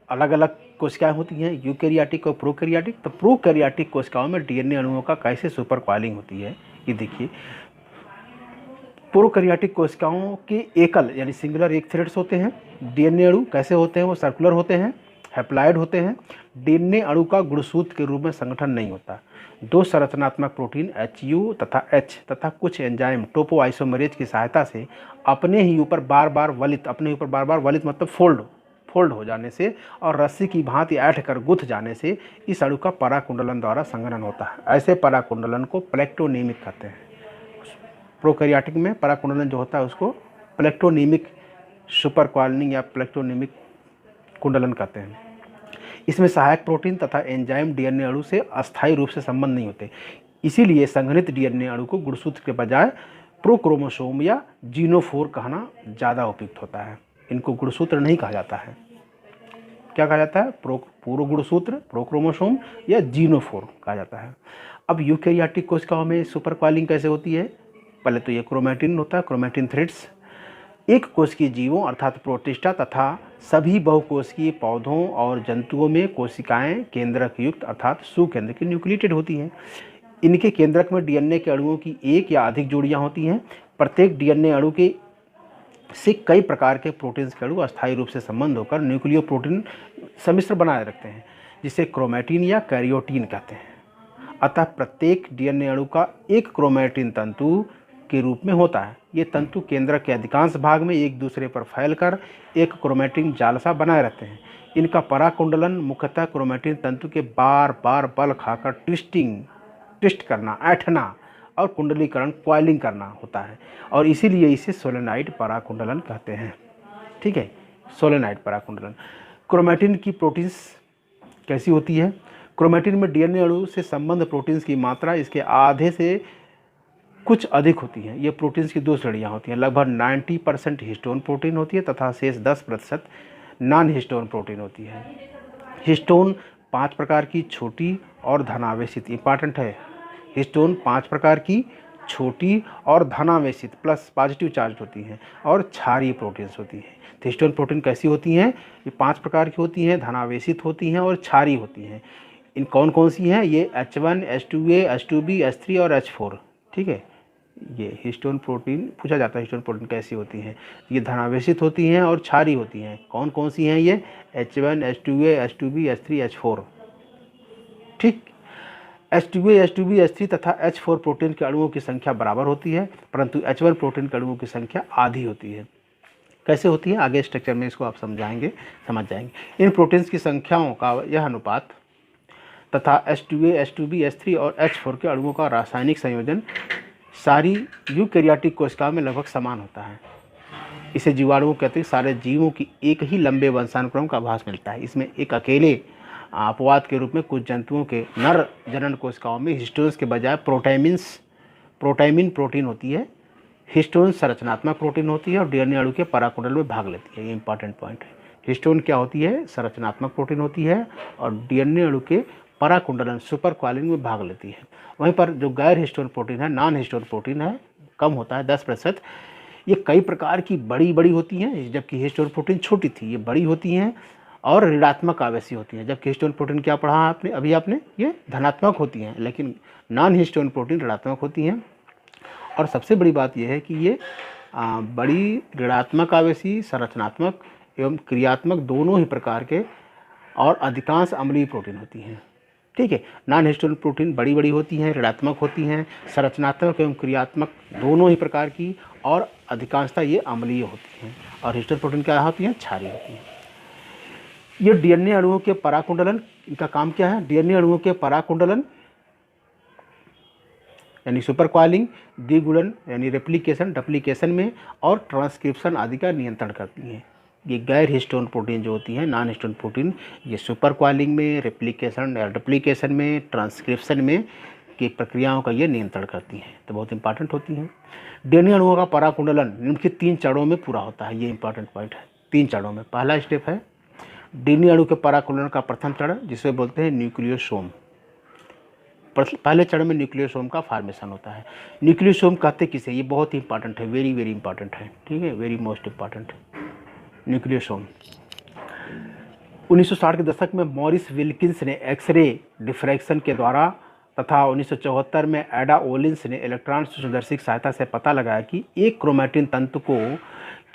अलग अलग कोशिकाएं होती हैं, यूकैरियोटिक और प्रोकैरियोटिक। तो प्रोकैरियोटिक कोशिकाओं में डीएनए अणुओं का कैसे सुपर कॉइलिंग होती है ये देखिए। प्रोकैरियोटिक कोशिकाओं के एकल यानी सिंगुलर एक थ्रेड्स होते हैं। डीएनए अणु कैसे होते हैं? वो सर्कुलर होते हैं, हैप्लॉइड होते हैं। डीएनए अणु का गुणसूत्र के रूप में संगठन नहीं होता। 2 संरचनात्मक प्रोटीन HU तथा H तथा कुछ एंजाइम टोपोआइसोमरेज की सहायता से अपने ऊपर बार बार वलित मतलब फोल्ड हो जाने से और रस्सी की भांति ऐंठ कर गुथ जाने से इस अणु का पराकुंडलन द्वारा संघनन होता है। ऐसे पराकुंडलन को प्लेक्टोनीमिक कहते हैं। प्रोकैरियोटिक में पराकुंडलन जो होता है उसको प्लेक्टोनीमिक सुपर कॉइलिंग या प्लेक्टोनीमिक कुंडलन कहते हैं। इसमें सहायक प्रोटीन तथा एंजाइम डीएनए अणु से अस्थायी रूप से संबंध नहीं होते, इसीलिए संघनित डीएनए अणु को गुणसूत्र के बजाय प्रोक्रोमोसोम या जीनोफोर कहना ज़्यादा उपयुक्त होता है। इनको गुणसूत्र नहीं कहा जाता है। क्या कहा जाता है? पूर्व गुणसूत्र, प्रोक्रोमोसोम या जीनोफोर कहा जाता है। अब यूकेरियोटिक कोशिकाओं में सुपर कॉइलिंग कैसे होती है? पहले तो ये क्रोमैटिन होता है, क्रोमैटिन थ्रेड्स। एक कोशिकीय जीवों अर्थात प्रोटिस्टा तथा सभी बहुकोशिकीय पौधों और जंतुओं में कोशिकाएं केंद्रक युक्त अर्थात सुकेंद्रक न्यूक्लिएटेड होती हैं। इनके केंद्रक में डीएनए के अणुओं की एक या अधिक जोड़ियां होती हैं। प्रत्येक डीएनए अणु के से कई प्रकार के प्रोटीन्स के अणु अस्थायी रूप से संबंध होकर न्यूक्लियो प्रोटीन सम्मिश्र बनाए रखते हैं, जिसे क्रोमैटिन या कैरियोटिन कहते हैं। अतः प्रत्येक डीएनए अणु का एक क्रोमैटिन तंतु के रूप में होता है। ये तंतु केंद्रक के अधिकांश भाग में एक दूसरे पर फैलकर एक क्रोमैटिन जाल सा बनाए रहते हैं। इनका पराकुंडलन मुख्यतः क्रोमैटिन तंतु के बार बार बल खाकर ट्विस्ट करना, ऐंठना और कुंडलीकरण कॉइलिंग करना होता है, और इसीलिए इसे सोलेनॉइड पराकुंडलन कहते हैं। ठीक है, सोलेनॉइड पराकुंडलन। क्रोमैटिन की प्रोटीन्स कैसी होती है? क्रोमैटिन में डीएनए अणु से संबंध प्रोटीन्स की मात्रा इसके आधे से कुछ अधिक होती है। ये प्रोटीन्स की दो श्रेणियाँ होती हैं। लगभग 90% हिस्टोन प्रोटीन होती है तथा शेष 10% नॉन हिस्टोन प्रोटीन होती है। हिस्टोन 5 प्रकार की छोटी और धनावेशित, इंपॉर्टेंट है, हिस्टोन 5 प्रकार की छोटी और धनावेशित प्लस पॉजिटिव चार्ज होती हैं और क्षारीय प्रोटीन्स होती हैं। तो हिस्टोन प्रोटीन कैसी होती हैं? ये 5 प्रकार की होती हैं, धनावेशित होती हैं और क्षारीय होती हैं। इन कौन कौन सी हैं? ये H1, H2A, H2B, H3 और H4। ठीक है, ये हिस्टोन प्रोटीन पूछा जाता है, हिस्टोन प्रोटीन कैसी होती हैं? ये धनावेशित होती हैं और क्षारीय होती हैं। कौन कौन सी हैं ये? H1, H2A, H2B, H3, H4। ठीक, H2A, H2B, H3 तथा H4 प्रोटीन के अणुओं की संख्या बराबर होती है, परंतु H1 प्रोटीन के अणुओं की संख्या आधी होती है। कैसे होती है? आगे स्ट्रक्चर में इसको आप समझ जाएंगे। इन प्रोटीन्स की संख्याओं का यह अनुपात तथा H2A, H2B, H3 और H4 के अणुओं का रासायनिक संयोजन सारी यूकेरियोटिक कोशिकाओं में लगभग समान होता है। इसे जीवाणुओं कहते हैं। सारे जीवों की एक ही लंबे वंशानुक्रम का आभास मिलता है। इसमें एक अकेले अपवाद के रूप में कुछ जंतुओं के नर जनन कोशिकाओं में हिस्टोन्स के बजाय प्रोटाइमिन प्रोटीन होती है। हिस्टोन संरचनात्मक प्रोटीन होती है और डीएनए अणु के पराकुंडल में भाग लेती है। ये इंपॉर्टेंट पॉइंट है। हिस्टोन क्या होती है? संरचनात्मक प्रोटीन होती है और डीएनए अणु के पराकुंडलन सुपर कॉइलिंग में भाग लेती है। वहीं पर जो गैर हिस्टोन प्रोटीन है, नॉन हिस्टोन प्रोटीन है, कम होता है 10%। ये कई प्रकार की बड़ी होती हैं, जबकि हिस्टोन प्रोटीन छोटी थी, ये बड़ी होती हैं और ऋणात्मक आवेशी होती हैं। जबकि हिस्टोन प्रोटीन क्या पढ़ा आपने अभी आपने? ये धनात्मक होती हैं, लेकिन नॉन हिस्टोन प्रोटीन ऋणात्मक होती हैं। और सबसे बड़ी बात यह है कि ये बड़ी ऋणात्मक आवेशी, संरचनात्मक एवं क्रियात्मक दोनों ही प्रकार के और अधिकांश अम्लीय प्रोटीन होती हैं। ठीक है, नॉन हिस्टोन प्रोटीन बड़ी होती हैं, ऋणात्मक होती हैं, संरचनात्मक एवं क्रियात्मक दोनों ही प्रकार की, और अधिकांशतः ये अम्लीय होती हैं। और हिस्टोन प्रोटीन क्या होती हैं? क्षारीय होती हैं। ये डीएनए अणुओं के पराकुंडलन, इनका काम क्या है? डीएनए अणुओं के पराकुंडलन यानी सुपर कॉइलिंग, द्विगुणन यानी रेप्लिकेशन, डुप्लीकेशन में और ट्रांसक्रिप्शन आदि का नियंत्रण करती हैं। ये गैर हिस्टोन प्रोटीन जो होती हैं, नॉन हिस्टोन प्रोटीन, ये सुपर कॉइलिंग में, रेप्लिकेशन या डुप्लीकेशन में, ट्रांसक्रिप्शन में की प्रक्रियाओं का ये नियंत्रण करती हैं। तो बहुत इंपॉर्टेंट होती हैं। डीएनए अणुओं का पराकुंडलन निम्नलिखित 3 चरणों में पूरा होता है। ये इंपॉर्टेंट पॉइंट है। 3 चरणों में। पहला स्टेप है डीएनए अणु के पराकुंडलन का प्रथम चरण, जिसे बोलते हैं न्यूक्लियोसोम। पहले चरण में न्यूक्लियोसोम का फॉर्मेशन होता है। न्यूक्लियोसोम कहते किसे? ये बहुत ही इंपॉर्टेंट है, वेरी इंपॉर्टेंट है। ठीक है, वेरी मोस्ट इंपॉर्टेंट न्यूक्लियोसोम। 1960 के दशक में मॉरिस विल्किंस ने एक्सरे डिफ्रैक्शन के द्वारा तथा 1974 में एडा ओलिन्स ने इलेक्ट्रॉन सूक्ष्मदर्शी की सहायता से पता लगाया कि एक क्रोमैटिन तंतु को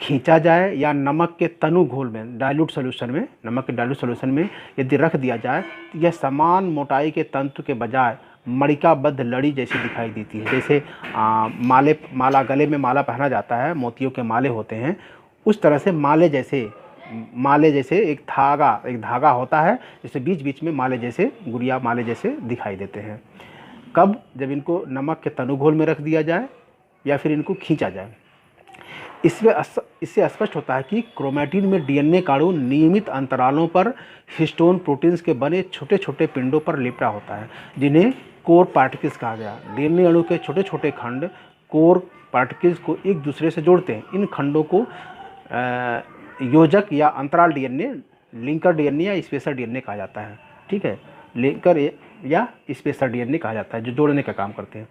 खींचा जाए या नमक के तनु घोल में, डाइल्यूट सॉल्यूशन में, नमक के डाइल्यूट सॉल्यूशन में यदि रख दिया जाए तो यह समान मोटाई के तंतु के बजाय मणिकाबद्ध लड़ी जैसी दिखाई देती है। जैसे माला, गले में माला पहना जाता है, मोतियों के माले होते हैं, उस तरह से माले जैसे एक धागा होता है, जिससे बीच बीच में माले जैसे, गुड़िया माले जैसे दिखाई देते हैं। कब? जब इनको नमक के तनुघोल में रख दिया जाए या फिर इनको खींचा जाए। इससे स्पष्ट होता है कि क्रोमैटिन में डीएनए का अणु नियमित अंतरालों पर हिस्टोन प्रोटीन्स के बने छोटे छोटे पिंडों पर लिपटा होता है, जिन्हें कोर पार्टिकल्स कहा गया। डीएनए अणु के छोटे छोटे खंड कोर पार्टिकल्स को एक दूसरे से जोड़ते हैं। इन खंडों को योजक या अंतराल डीएनए, लिंकर डीएनए या स्पेसर डीएनए कहा जाता है। ठीक है, लिंकर या स्पेसर डीएनए कहा जाता है, जो जोड़ने का काम करते हैं।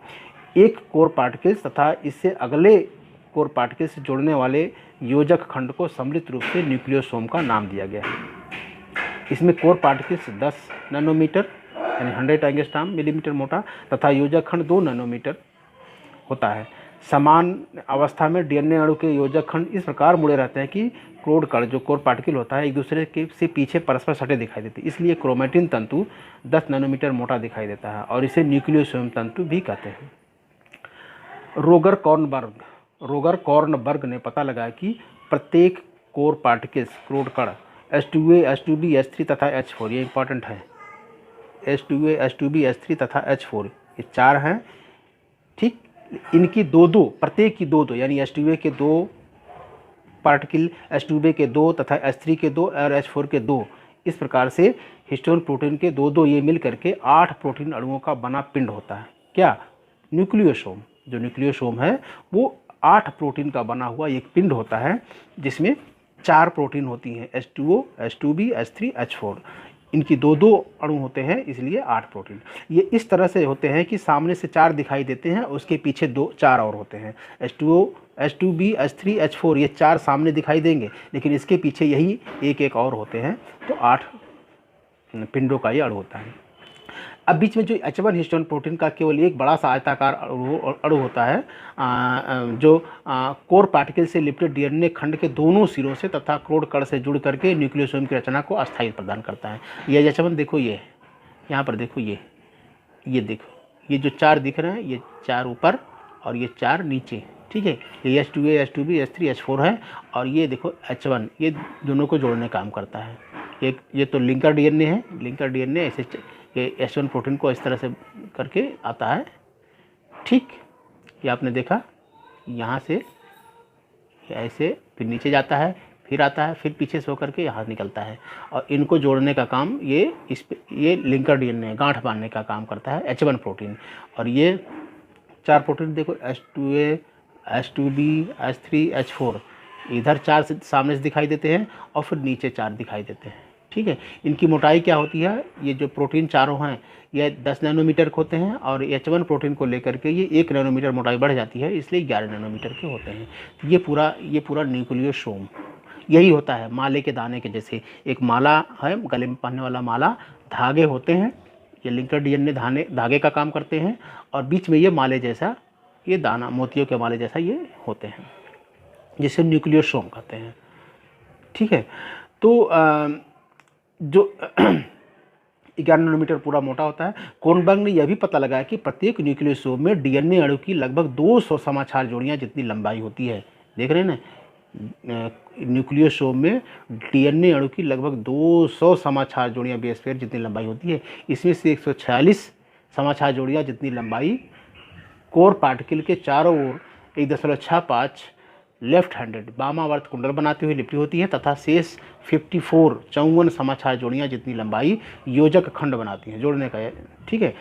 एक कोर पार्टिकल्स तथा इससे अगले कोर पार्टिकल्स से जोड़ने वाले योजक खंड को सम्मिलित रूप से न्यूक्लियोसोम का नाम दिया गया है। इसमें कोर पार्टिकल्स 10 नैनोमीटर यानी 100 एंगस्ट्रॉम मिलीमीटर मोटा तथा योजक खंड 2 नैनोमीटर होता है। समान अवस्था में डीएनए अणु के योजक खंड इस प्रकार मुड़े रहते हैं कि क्रोड कण जो कोर पार्टिकल होता है एक दूसरे के से पीछे परस्पर सटे दिखाई देते हैं। इसलिए क्रोमेटिन तंतु 10 नैनोमीटर मोटा दिखाई देता है और इसे न्यूक्लियोसोम तंतु भी कहते हैं। रोगर कॉर्नबर्ग ने पता लगाया कि प्रत्येक कोर पार्टिकल्स क्रोड कण H2A, H2B, H3 तथा H4, ये इंपॉर्टेंट है। H2A, H2B, H3 तथा H4 ये 4 हैं। ठीक, इनकी दो प्रत्येक की दो यानी H2A के 2 पार्टिकल, H2B के 2 तथा H3 के 2 और H4 के 2, इस प्रकार से हिस्टोन प्रोटीन के 2 ये मिल करके 8 प्रोटीन अणुओं का बना पिंड होता है। क्या? न्यूक्लियोसोम। जो न्यूक्लियोसोम है वो 8 प्रोटीन का बना हुआ एक पिंड होता है, जिसमें 4 प्रोटीन होती हैं, H2O, H2B, H3, H4। इनकी 2 अणु होते हैं, इसलिए 8 प्रोटीन। ये इस तरह से होते हैं कि सामने से 4 दिखाई देते हैं, उसके पीछे 4 और होते हैं। H2O, H2B, H3, H4 ये 4 सामने दिखाई देंगे, लेकिन इसके पीछे यही एक और होते हैं, तो 8 पिंडों का ये अणु होता है। अब बीच में जो H1 हिस्टोन प्रोटीन का केवल एक बड़ा सा आयताकार अणु होता है, जो कोर पार्टिकल से लिपटे डीएनए खंड के दोनों सिरों से तथा क्रोड कण से जुड़ करके न्यूक्लियोसोम की रचना को अस्थायी प्रदान करता है। ये H1 देखो, ये यहाँ पर देखो, ये देखो, ये जो 4 दिख रहे हैं, ये 4 ऊपर और ये 4 नीचे। ठीक है, ये H2A, H2B, H3, H4 है, और ये देखो H1, ये दोनों को जोड़ने काम करता है। ये तो लिंकर डीएनए है, लिंकर डीएनए ऐसे ये H1 प्रोटीन को इस तरह से करके आता है। ठीक, ये आपने देखा, यहाँ से ऐसे फिर नीचे जाता है, फिर आता है, फिर पीछे से होकर के यहाँ निकलता है, और इनको जोड़ने का काम ये लिंकर डीएनए गांठ बांधने का काम करता है H1 प्रोटीन। और ये 4 प्रोटीन देखो, H2A, H2B, H3, H4, इधर 4 से सामने से दिखाई देते हैं और फिर नीचे 4 दिखाई देते हैं। ठीक है, इनकी मोटाई क्या होती है? ये जो प्रोटीन चारों हैं ये 10 नैनोमीटर होते हैं, और H1 प्रोटीन को लेकर के ये 1 नैनोमीटर मोटाई बढ़ जाती है, इसलिए 11 नैनोमीटर के होते हैं। ये पूरा न्यूक्लियोसोम यही होता है। माले के दाने के जैसे एक माला है, गले में पहनने वाला माला, धागे होते हैं, ये लिंकर डीएनए धागे का काम करते हैं, और बीच में ये माले जैसा, ये दाना मोतियों के माले जैसा ये होते हैं, जिसे न्यूक्लियोसोम कहते हैं। ठीक है, तो जो 11 नैनोमीटर पूरा मोटा होता है। कॉर्नबर्ग ने यह भी पता लगाया कि प्रत्येक न्यूक्लियोसोम में डीएनए अणु की लगभग 200 समाचार जोड़ियाँ जितनी लंबाई होती है। देख रहे हैं ना, न्यूक्लियोसोम में डीएनए अणु की लगभग 200 समाचार जोड़ियाँ बेस पेयर जितनी लंबाई होती है। इसमें से 146 समाचार जोड़ियाँ जितनी लंबाई कोर पार्टिकल के चारों ओर 1.65 लेफ्ट हैंडेड वामावर्त कुंडल बनाते हुए लिपटी होती है, तथा शेष 54 समाचार जोड़ियाँ जितनी लंबाई योजक खंड बनाती हैं, जोड़ने का। ठीक है,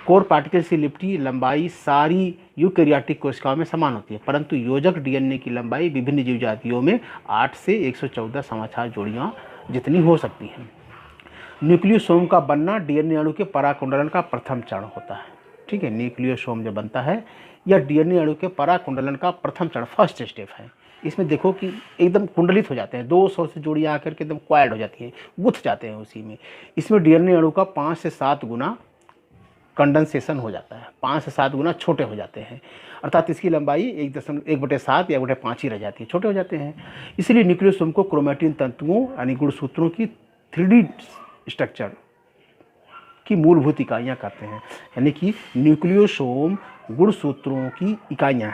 कोर पार्टिकल से लिपटी लंबाई सारी यूकैरियोटिक कोशिकाओं में समान होती है, परंतु योजक डीएनए की लंबाई विभिन्न जीव जातियों में 8 से 114 समाचार जोड़ियाँ जितनी हो सकती हैं। न्यूक्लियोसोम का बनना डीएनए अणु के पराकुंडलन का प्रथम चरण होता है। ठीक है, न्यूक्लियोसोम जो बनता है यह डीएनए अणु के पराकुंडलन का प्रथम चरण, फर्स्ट स्टेप है। इसमें देखो कि एकदम कुंडलित हो जाते हैं, 200 से जोड़ियाँ आकर के एकदम क्वाइल्ड हो जाती हैं, गुथ जाते हैं उसी में। इसमें डीएनए अणु का 5 से 7 गुना कंडेंसेशन हो जाता है, 5 से 7 गुना छोटे हो जाते हैं, अर्थात इसकी लंबाई 1/7 या 1/5 ही रह जाती है, छोटे हो जाते हैं। इसलिए न्यूक्लियोसोम को क्रोमेटिन तंतुओं यानी गुणसूत्रों की 3D स्ट्रक्चर की मूलभूत इकाइयाँ कहते हैं। यानी कि न्यूक्लियोसोम गुणसूत्रों की इकाइयाँ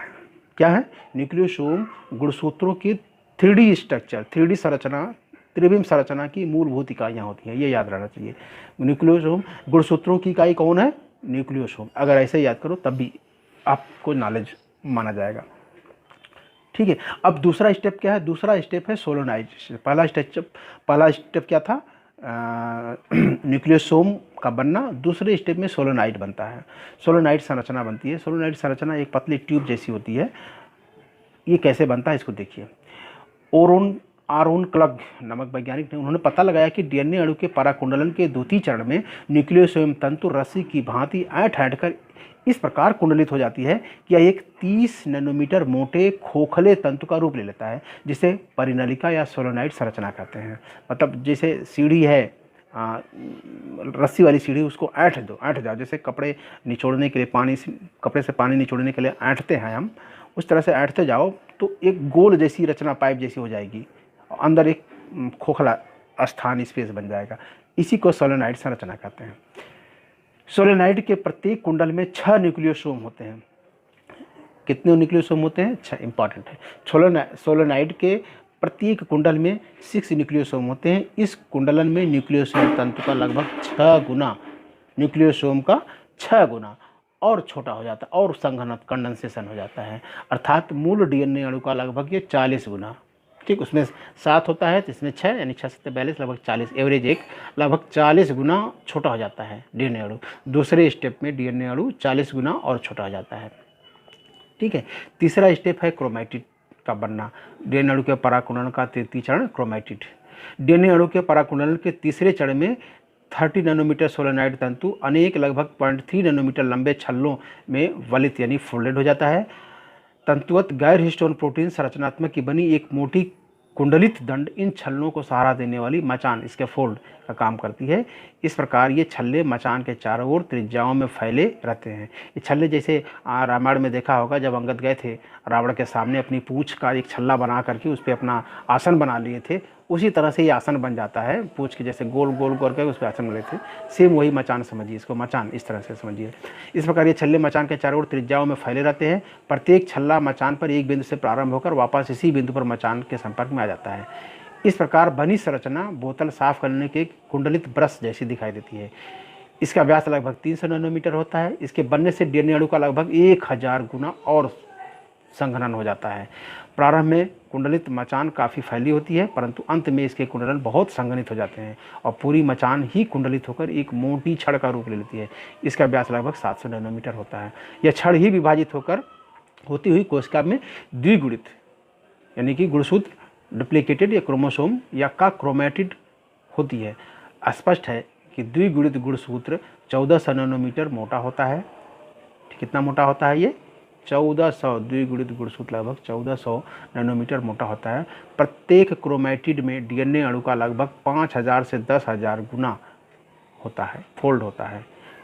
क्या है? न्यूक्लियोसोम गुणसूत्रों की 3D स्ट्रक्चर, 3D संरचना, त्रिविम संरचना की मूलभूत इकाइयाँ होती हैं, ये याद रहना चाहिए। न्यूक्लियोसोम गुणसूत्रों की इकाई कौन है? न्यूक्लियोसोम। अगर ऐसे याद करो तब भी आपको नॉलेज माना जाएगा। ठीक है, अब दूसरा स्टेप क्या है? दूसरा स्टेप है सोलोनाइड। पहला स्टेप क्या था? न्यूक्लियोसोम का बनना। दूसरे स्टेप में सोलोनाइड बनता है, सोलोनाइड संरचना बनती है। सोलोनाइड संरचना एक पतली ट्यूब जैसी होती है, ये कैसे बनता है इसको देखिए। ओरोन आरोन क्लग नामक वैज्ञानिक ने उन्होंने पता लगाया कि डीएनए अणु के पराकुंडलन के द्वितीय चरण में न्यूक्लियोसोम तंतु रस्सी की भांति ऐंठ कर इस प्रकार कुंडलित हो जाती है कि यह एक 30 नैनोमीटर मोटे खोखले तंतु का रूप ले लेता है, जिसे परिनलिका या सोलेनॉइड संरचना कहते हैं। मतलब जैसे सीढ़ी है, रस्सी वाली सीढ़ी, उसको ऐंठ जाओ, जैसे कपड़े निचोड़ने के लिए कपड़े से पानी निचोड़ने के लिए ऐंठते हैं हम, उस तरह से ऐंठते जाओ तो एक गोल जैसी रचना, पाइप जैसी हो जाएगी, अंदर एक खोखला स्थान, स्पेस बन जाएगा। इसी को सोलेनॉइड संरचना कहते हैं। सोलेनॉइड के प्रत्येक कुंडल में 6 न्यूक्लियोसोम होते हैं। कितने न्यूक्लियोसोम होते हैं? 6। इंपॉर्टेंट है। सोलेनॉइड के प्रत्येक कुंडल में 6 न्यूक्लियोसोम होते हैं। इस कुंडलन में न्यूक्लियोसोम तंतु का लगभग 6 गुना, न्यूक्लियोसोम का 6 गुना और छोटा हो जाता है और संघनन, कंडेंसेशन हो जाता है। अर्थात मूल डीएनए अणु का लगभग ये 40 गुना, ठीक, उसमें 7 होता है तो इसमें 6, यानी 6 से 42, लगभग 40, एवरेज एक लगभग 40 गुना छोटा हो जाता है डीएनए अणु। दूसरे स्टेप में डीएनए अणु 40 गुना और छोटा हो जाता है, ठीक है। तीसरा स्टेप है क्रोमैटिड का बनना। डीएनए अणु के पराकुंडलन का तृतीय चरण क्रोमैटिड। डीएनए अणु के पराकुंडलन के तीसरे चरण में 30 नैनोमीटर सोलेनॉइड तंतु अनेक लगभग 0.3 नैनोमीटर लंबे छल्लों में वलित यानी फोल्डेड हो जाता है। तंतुवत गैर हिस्टोन प्रोटीन संरचनात्मक की बनी एक मोटी कुंडलित दंड इन छल्लों को सहारा देने वाली मचान, इसके फोल्ड का काम करती है। इस प्रकार ये छल्ले मचान के चारों ओर त्रिज्याओं में फैले रहते हैं। ये छल्ले जैसे रामायण में देखा होगा, जब अंगद गए थे रावण के सामने, अपनी पूंछ का एक छल्ला बना करके उस पर अपना आसन बना लिए थे, उसी तरह से ये आसन बन जाता है, पूंछ के जैसे गोल गोल करके उस पर आसन बने थे। सेम वही मचान समझिए, इसको मचान इस तरह से समझिए। इस प्रकार ये छल्ले मचान के चारों ओर त्रिज्याओं में फैले रहते हैं। प्रत्येक छल्ला मचान पर एक बिंदु से प्रारंभ होकर वापस इसी बिंदु पर मचान के संपर्क में आ जाता है। इस प्रकार बनी संरचना बोतल साफ करने के कुंडलित ब्रश जैसी दिखाई देती है। इसका व्यास लगभग 300 नैनोमीटर होता है। इसके बनने से डीएनए अणु का लगभग 1000 गुना और संघनन हो जाता है। प्रारंभ में कुंडलित मचान काफ़ी फैली होती है, परंतु अंत में इसके कुंडलन बहुत संघनित हो जाते हैं और पूरी मचान ही कुंडलित होकर एक मोटी छड़ का रूप ले लेती है। इसका व्यास लगभग 700 नैनोमीटर होता है। यह छड़ ही विभाजित होती हुई कोशिका में द्विगुणित यानी कि गुणसूत्र, डुप्लीकेटेड या क्रोमोसोम या का क्रोमैटिड होती है। स्पष्ट है कि द्विगुणित गुणसूत्र 1400 नैनोमीटर मोटा होता है। कितना मोटा होता है ये? 1400। द्विगुणित गुणसूत्र लगभग 1400 नैनोमीटर मोटा होता है। प्रत्येक क्रोमैटिड में डीएनए अणु का लगभग 5000 से 10,000 गुना होता है, फोल्ड होता है।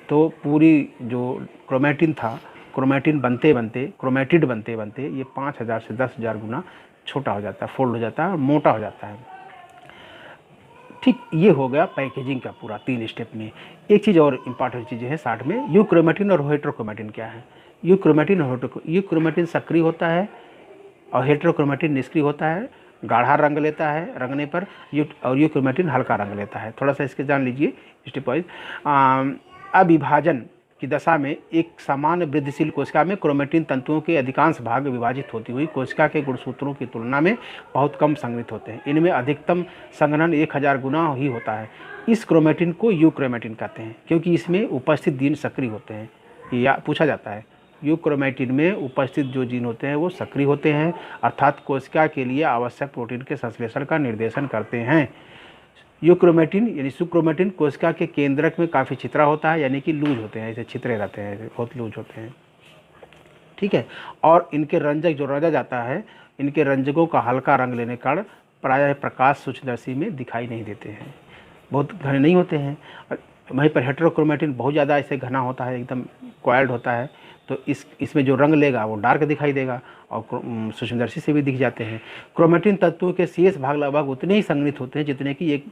तो पूरी जो क्रोमैटिन था, क्रोमैटिड बनते बनते ये 5000 से 10,000 गुना छोटा हो जाता है, फोल्ड हो जाता है और मोटा हो जाता है। ठीक, ये हो गया पैकेजिंग का पूरा 3 स्टेप में। एक चीज़ और इम्पॉर्टेंट चीज़ें हैं साथ में, यूक्रोमैटिन और हेटेरोक्रोमैटिन क्या है। यूक्रोमैटिन सक्रिय होता है और हेटेरोक्रोमैटिन निष्क्रिय होता है। गाढ़ा रंग लेता है रंगने पर, और यूक्रोमैटिन हल्का रंग लेता है। थोड़ा सा इसके जान लीजिए स्टेप वाइज। अविभाजन की दशा में एक सामान्य वृद्धिशील कोशिका में क्रोमैटिन तंतुओं के अधिकांश भाग विभाजित होती हुई कोशिका के गुणसूत्रों की तुलना में बहुत कम संघनित होते हैं। इनमें अधिकतम संघनन 1000 गुना ही होता है। इस क्रोमैटिन को यूक्रोमैटिन कहते हैं क्योंकि इसमें उपस्थित जीन सक्रिय होते हैं। या पूछा जाता है, यूक्रोमैटिन में उपस्थित जो जीन होते हैं वो सक्रिय होते हैं, अर्थात कोशिका के लिए आवश्यक प्रोटीन के संश्लेषण का निर्देशन करते हैं। यूक्रोमैटिन यानी सुक्रोमैटिन कोशिका के केंद्रक में काफ़ी छितरा होता है, यानी कि लूज होते हैं, ऐसे छितरे रहते हैं, बहुत लूज होते हैं, ठीक है। और इनके रंजक जो रंजा जाता है, इनके रंजकों का हल्का रंग लेने के कारण प्रायः प्रकाश सूक्ष्मदर्शी में दिखाई नहीं देते हैं, बहुत घने नहीं होते हैं। वहीं पर हेटेरोक्रोमैटिन बहुत ज़्यादा ऐसे घना होता है, एकदम कॉइल्ड होता है, तो इसमें जो रंग लेगा वो डार्क दिखाई देगा और सूक्ष्मदर्शी से भी दिख जाते हैं। क्रोमैटिन तत्वों के शेष भाग लगभग उतने ही संघनित होते हैं जितने कि एक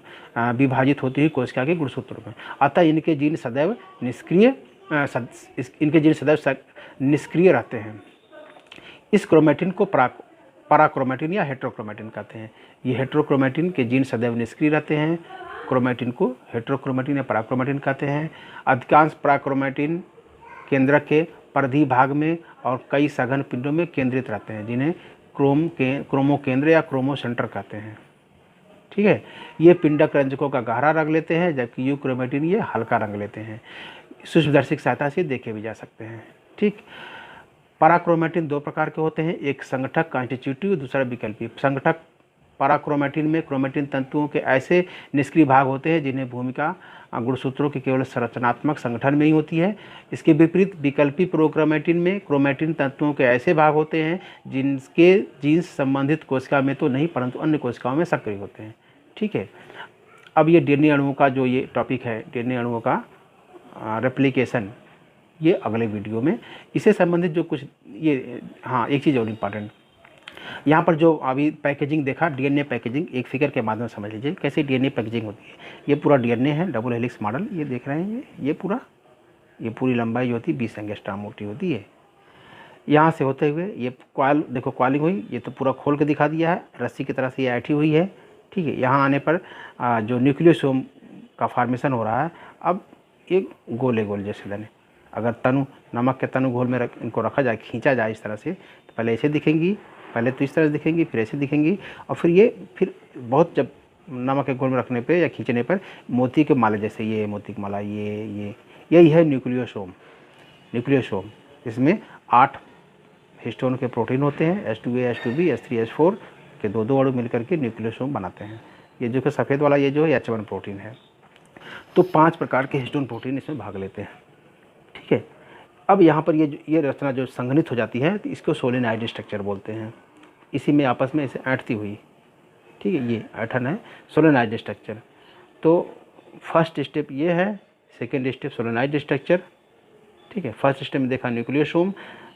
विभाजित होती हुई कोशिका के गुणसूत्रों में। अतः इनके जीन सदैव निष्क्रिय रहते हैं। इस क्रोमैटिन को पराक्रोमैटिन या हेटेरोक्रोमैटिन कहते हैं। ये हेटेरोक्रोमैटिन के जीन सदैव निष्क्रिय रहते हैं। क्रोमैटिन को हेटेरोक्रोमैटिन या पराक्रोमैटिन कहते हैं। अधिकांश पराक्रोमैटिन केंद्रक के परिधि भाग में और कई सघन पिंडों में केंद्रित रहते हैं, जिन्हें क्रोमो केंद्र या क्रोमो सेंटर कहते हैं, ठीक है। ये पिंडक रंजकों का गहरा रंग लेते हैं, जबकि यूक्रोमैटिन ये हल्का रंग लेते हैं। सूक्ष्मदर्शी की सहायता से देखे भी जा सकते हैं, ठीक। पैराक्रोमैटिन दो प्रकार के होते हैं, एक संगठक कॉन्स्टिट्यूटिव, दूसरा विकल्पी। संगठक पैराक्रोमैटिन में क्रोमैटिन तंतुओं के ऐसे निष्क्रिय भाग होते हैं जिन्हें भूमिका गुणसूत्रों के केवल संरचनात्मक संगठन में ही होती है। इसके विपरीत विकल्पी प्रोक्रोमैटिन में क्रोमैटिन तंतुओं के ऐसे भाग होते हैं जिनके जीन्स संबंधित कोशिका में तो नहीं परंतु अन्य कोशिकाओं में सक्रिय होते हैं। ठीक है, अब ये डीएनए अणुओं का जो ये टॉपिक है, डीएनए अणुओं का रेप्लिकेशन, ये अगले वीडियो में इससे संबंधित जो कुछ ये, हाँ एक चीज़ और इम्पॉर्टेंट, यहाँ पर जो अभी पैकेजिंग देखा, डीएनए पैकेजिंग, एक फिगर के माध्यम से समझ लीजिए कैसे डीएनए पैकेजिंग होती है। ये पूरा डीएनए है, डबल हेलिक्स मॉडल, ये देख रहे हैं, ये पूरी लंबाई जो होती है 20 एंगस्ट्रॉम मोटी होती है। यहाँ से होते हुए ये कॉइल, देखो कॉइलिंग हुई, ये तो पूरा खोल के दिखा दिया है, रस्सी की तरह से ये ऐठी हुई है। ठीक है, यहाँ आने पर जो न्यूक्लियोसोम का फॉर्मेशन हो रहा है, अब एक गोले गोल जैसे दाने, अगर तनु, नमक के तनु घोल में इनको रखा जाए, खींचा जाए इस तरह से, तो पहले ऐसे दिखेंगी, पहले तो इस तरह से दिखेंगी, फिर ऐसे दिखेंगी, और फिर बहुत जब नमक के घोल में रखने पे या खींचने पर मोती के माले जैसे, ये मोती की माला, यही है न्यूक्लियोसोम। इसमें 8 हिस्टोन के प्रोटीन होते हैं, H2A, H2B, H3, H4 के दो अणु मिलकर के न्यूक्लियोसोम बनाते हैं। ये जो कि सफ़ेद वाला ये जो है H1 प्रोटीन है। तो 5 प्रकार के हिस्टोन प्रोटीन इसमें भाग लेते हैं। ठीक है, अब यहाँ पर ये रचना जो संघनित हो जाती है तो इसको सोलेनाइड स्ट्रक्चर बोलते हैं। इसी में आपस में इसे ऐंठती हुई, ठीक है, ये ऐठन है सोलेनाइड स्ट्रक्चर। तो फर्स्ट स्टेप ये है, सेकेंड स्टेप सोलेनाइड स्ट्रक्चर। ठीक है, फर्स्ट स्टेप में देखा न्यूक्लियोसोम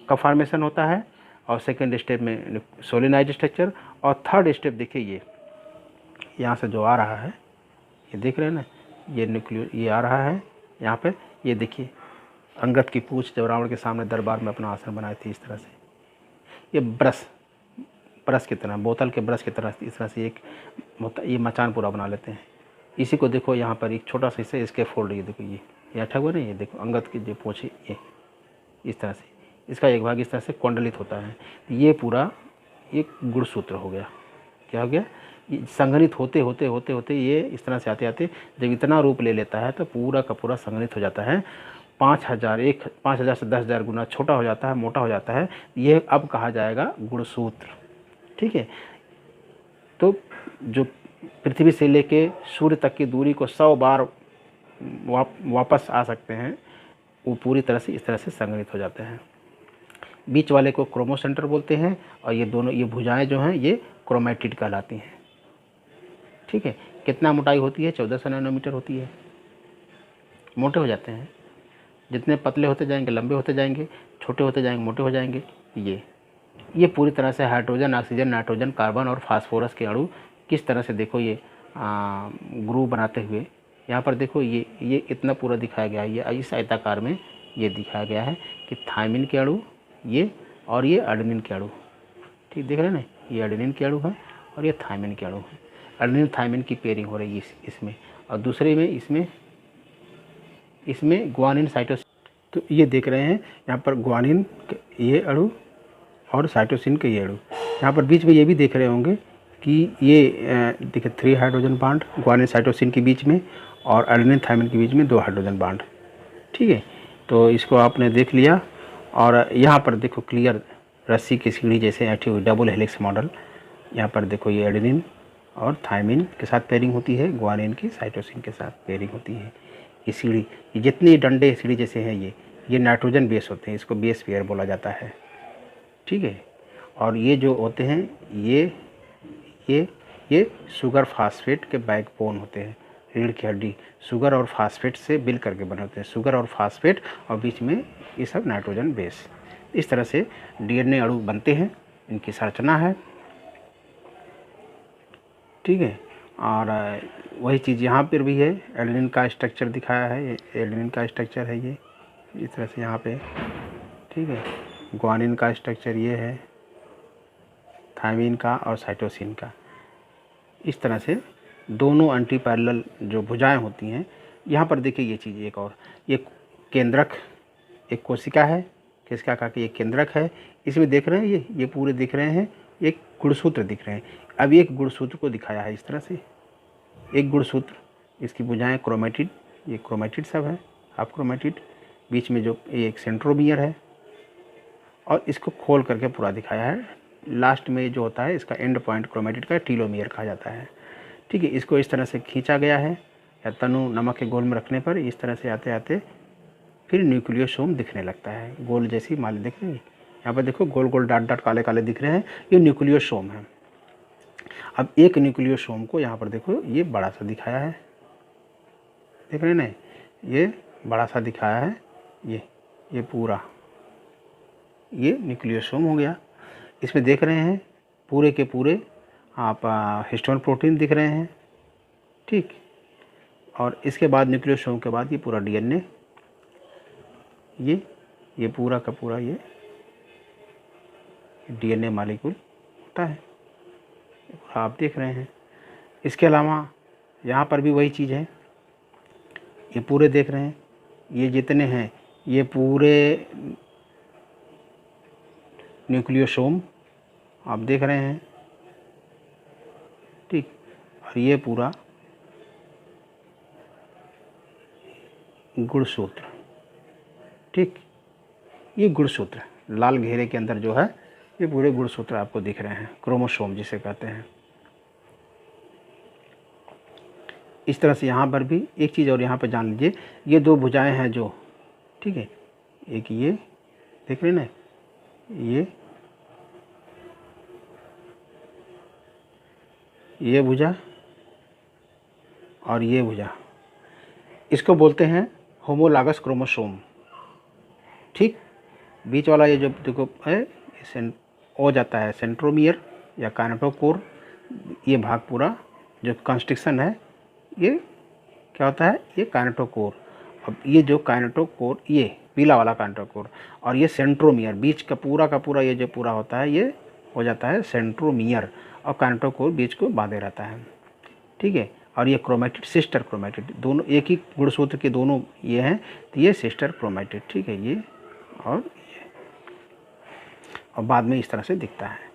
का फॉर्मेशन होता है, और सेकेंड स्टेप में सोलेनाइड स्ट्रक्चर, और थर्ड स्टेप देखिए ये यहाँ से जो आ रहा है, ये देख रहे हैं ना, ये आ रहा है यहाँ पे, ये देखिए अंगद की पूंछ जब रावण के सामने दरबार में अपना आसन बनाई थी, इस तरह से ये ब्रश की तरह, बोतल के ब्रश की तरह इस तरह से एक ये मचान पूरा बना लेते हैं। इसी को देखो यहाँ पर एक छोटा सा हिस्सा इसके फोल्ड, ये देखो ये अच्छा हुआ ना, ये देखो अंगद की जो पूंछ, ये इस तरह से इसका एक भाग इस तरह से कुंडलित होता है। ये पूरा एक गुणसूत्र हो गया। क्या हो गया? ये संघनित होते होते ये इस तरह से आते जब इतना रूप ले लेता है तो पूरा का पूरा संघनित हो जाता है। 5000 से 10,000 गुना छोटा हो जाता है, मोटा हो जाता है। ये अब कहा जाएगा गुणसूत्र। ठीक है, तो जो पृथ्वी से लेके सूर्य तक की दूरी को 100 बार वापस आ सकते हैं, वो पूरी तरह से इस तरह से संघनित हो जाते हैं। बीच वाले को क्रोमोसेंटर बोलते हैं, और ये दोनों ये भुजाएं जो हैं ये क्रोमैटिड कहलाती हैं। ठीक है, कितना मोटाई होती है? 1400 नैनोमीटर होती है। मोटे हो जाते हैं, जितने पतले होते जाएंगे लंबे होते जाएंगे, छोटे होते जाएंगे मोटे हो जाएंगे। ये पूरी तरह से हाइड्रोजन, ऑक्सीजन, नाइट्रोजन, कार्बन और फास्फोरस के अणु किस तरह से देखो ये ग्रुप बनाते हुए, यहाँ पर देखो ये इतना पूरा दिखाया गया है। ये इस आयताकार में ये दिखाया गया है कि थायमिन के अणु ये, और ये एडेनिन के अणु। ठीक देख रहे हैं ना, ये एडेनिन के अणु है और ये थायमिन के अणु है। एडेनिन थायमिन की पेयरिंग हो रही है इसमें, और दूसरे में इसमें ग्वानिन साइटोसिन। तो ये देख रहे हैं यहाँ पर ग्वानिन के ये अणु और साइटोसिन के ये अणु। यहाँ पर बीच में ये भी देख रहे होंगे कि ये देखिए 3 हाइड्रोजन बांड ग्वानिन साइटोसिन के बीच में, और एडेनिन थायमिन के बीच में 2 हाइड्रोजन बांड। ठीक है, तो इसको आपने देख लिया। और यहाँ पर देखो क्लियर रस्सी की सीढ़ी जैसे ऐठी हुई डबल हेलिक्स मॉडल। यहाँ पर देखो ये एडेनिन और थायमिन के साथ पेयरिंग होती है, ग्वानिन की साइटोसिन के साथ पेयरिंग होती है। ये सीढ़ी, ये जितनी डंडे सीढ़ी जैसे हैं ये नाइट्रोजन बेस होते हैं, इसको बेस पेयर बोला जाता है। ठीक है, और ये जो होते हैं ये शुगर फास्फेट के बैकबोन होते हैं, रीढ़ की हड्डी। शुगर और फास्फेट से मिल करके बने होते हैं, शुगर और फास्फेट, और बीच में ये सब नाइट्रोजन बेस। इस तरह से डीएनए अणु बनते हैं, इनकी संरचना है। ठीक है, और वही चीज़ यहाँ पर भी है, एडेनिन का स्ट्रक्चर दिखाया है, ये एडेनिन का स्ट्रक्चर है ये इस तरह से यहाँ पे। ठीक है, ग्वानिन का स्ट्रक्चर ये है, थायमिन का और साइटोसिन का। इस तरह से दोनों एंटी पैरेलल जो भुजाएं होती हैं। यहाँ पर देखिए ये चीज़ एक और, ये केंद्रक, एक कोशिका है, किसका का कि ये केंद्रक है। इसमें देख रहे हैं ये पूरे दिख रहे हैं, एक गुणसूत्र दिख रहे हैं। अब एक गुणसूत्र को दिखाया है इस तरह से, एक गुणसूत्र, इसकी भुजाएं क्रोमैटिड, ये क्रोमैटिड सब है, हाफ क्रोमैटिड। बीच में जो एक सेंट्रोमियर है, और इसको खोल करके पूरा दिखाया है। लास्ट में जो होता है इसका एंड पॉइंट क्रोमेटिड का टीलोमियर कहा जाता है। ठीक है, इसको इस तरह से खींचा गया है या तनु नमक के घोल में रखने पर इस तरह से आते आते फिर न्यूक्लियोसोम दिखने लगता है। गोल जैसी माले दिख रही है, यहाँ पर देखो गोल गोल डाट डाट काले काले दिख रहे हैं, ये न्यूक्लियोसोम है। अब एक न्यूक्लियोसोम को यहाँ पर देखो ये बड़ा सा दिखाया है, देख रहे हैं ना, ये बड़ा सा दिखाया है, ये पूरा ये न्यूक्लियोसोम हो गया। इसमें देख रहे हैं पूरे के पूरे आप हिस्टोन प्रोटीन दिख रहे हैं। ठीक, और इसके बाद न्यूक्लियोसोम के बाद ये पूरा डीएनए, ये पूरा का पूरा ये डीएनए मॉलिक्यूल होता है, आप देख रहे हैं। इसके अलावा यहाँ पर भी वही चीज़ है, ये पूरे देख रहे हैं, ये जितने हैं ये पूरे न्यूक्लियोसोम आप देख रहे हैं। ठीक, और ये पूरा गुणसूत्र। ठीक, ये गुणसूत्र लाल घेरे के अंदर जो है ये पूरे गुणसूत्र आपको दिख रहे हैं, क्रोमोसोम जिसे कहते हैं। इस तरह से यहाँ पर भी एक चीज़ और यहाँ पर जान लीजिए, ये दो भुजाएं हैं जो, ठीक है, एक ये देख रहे हैं ना, ये भुजा और ये भुजा, इसको बोलते हैं होमोलागस क्रोमोसोम। ठीक, बीच वाला ये जो देखो है हो जाता है सेंट्रोमियर या काइनेटोकोर, ये भाग पूरा जो कंस्ट्रक्शन है ये क्या होता है, ये काइनेटोकोर। अब ये जो काइनेटोकोर, ये पीला वाला काइनेटोकोर, और ये सेंट्रोमियर, बीच का पूरा ये जो पूरा होता है ये हो जाता है सेंट्रोमियर, और काइनेटोकोर बीच को बांधे रहता है। ठीक है, और ये क्रोमेटिड, सिस्टर क्रोमेटिड, दोनों एक ही गुणसूत्र के दोनों ये हैं, तो ये सिस्टर क्रोमेटिड। ठीक है, ये और बाद में इस तरह से दिखता है।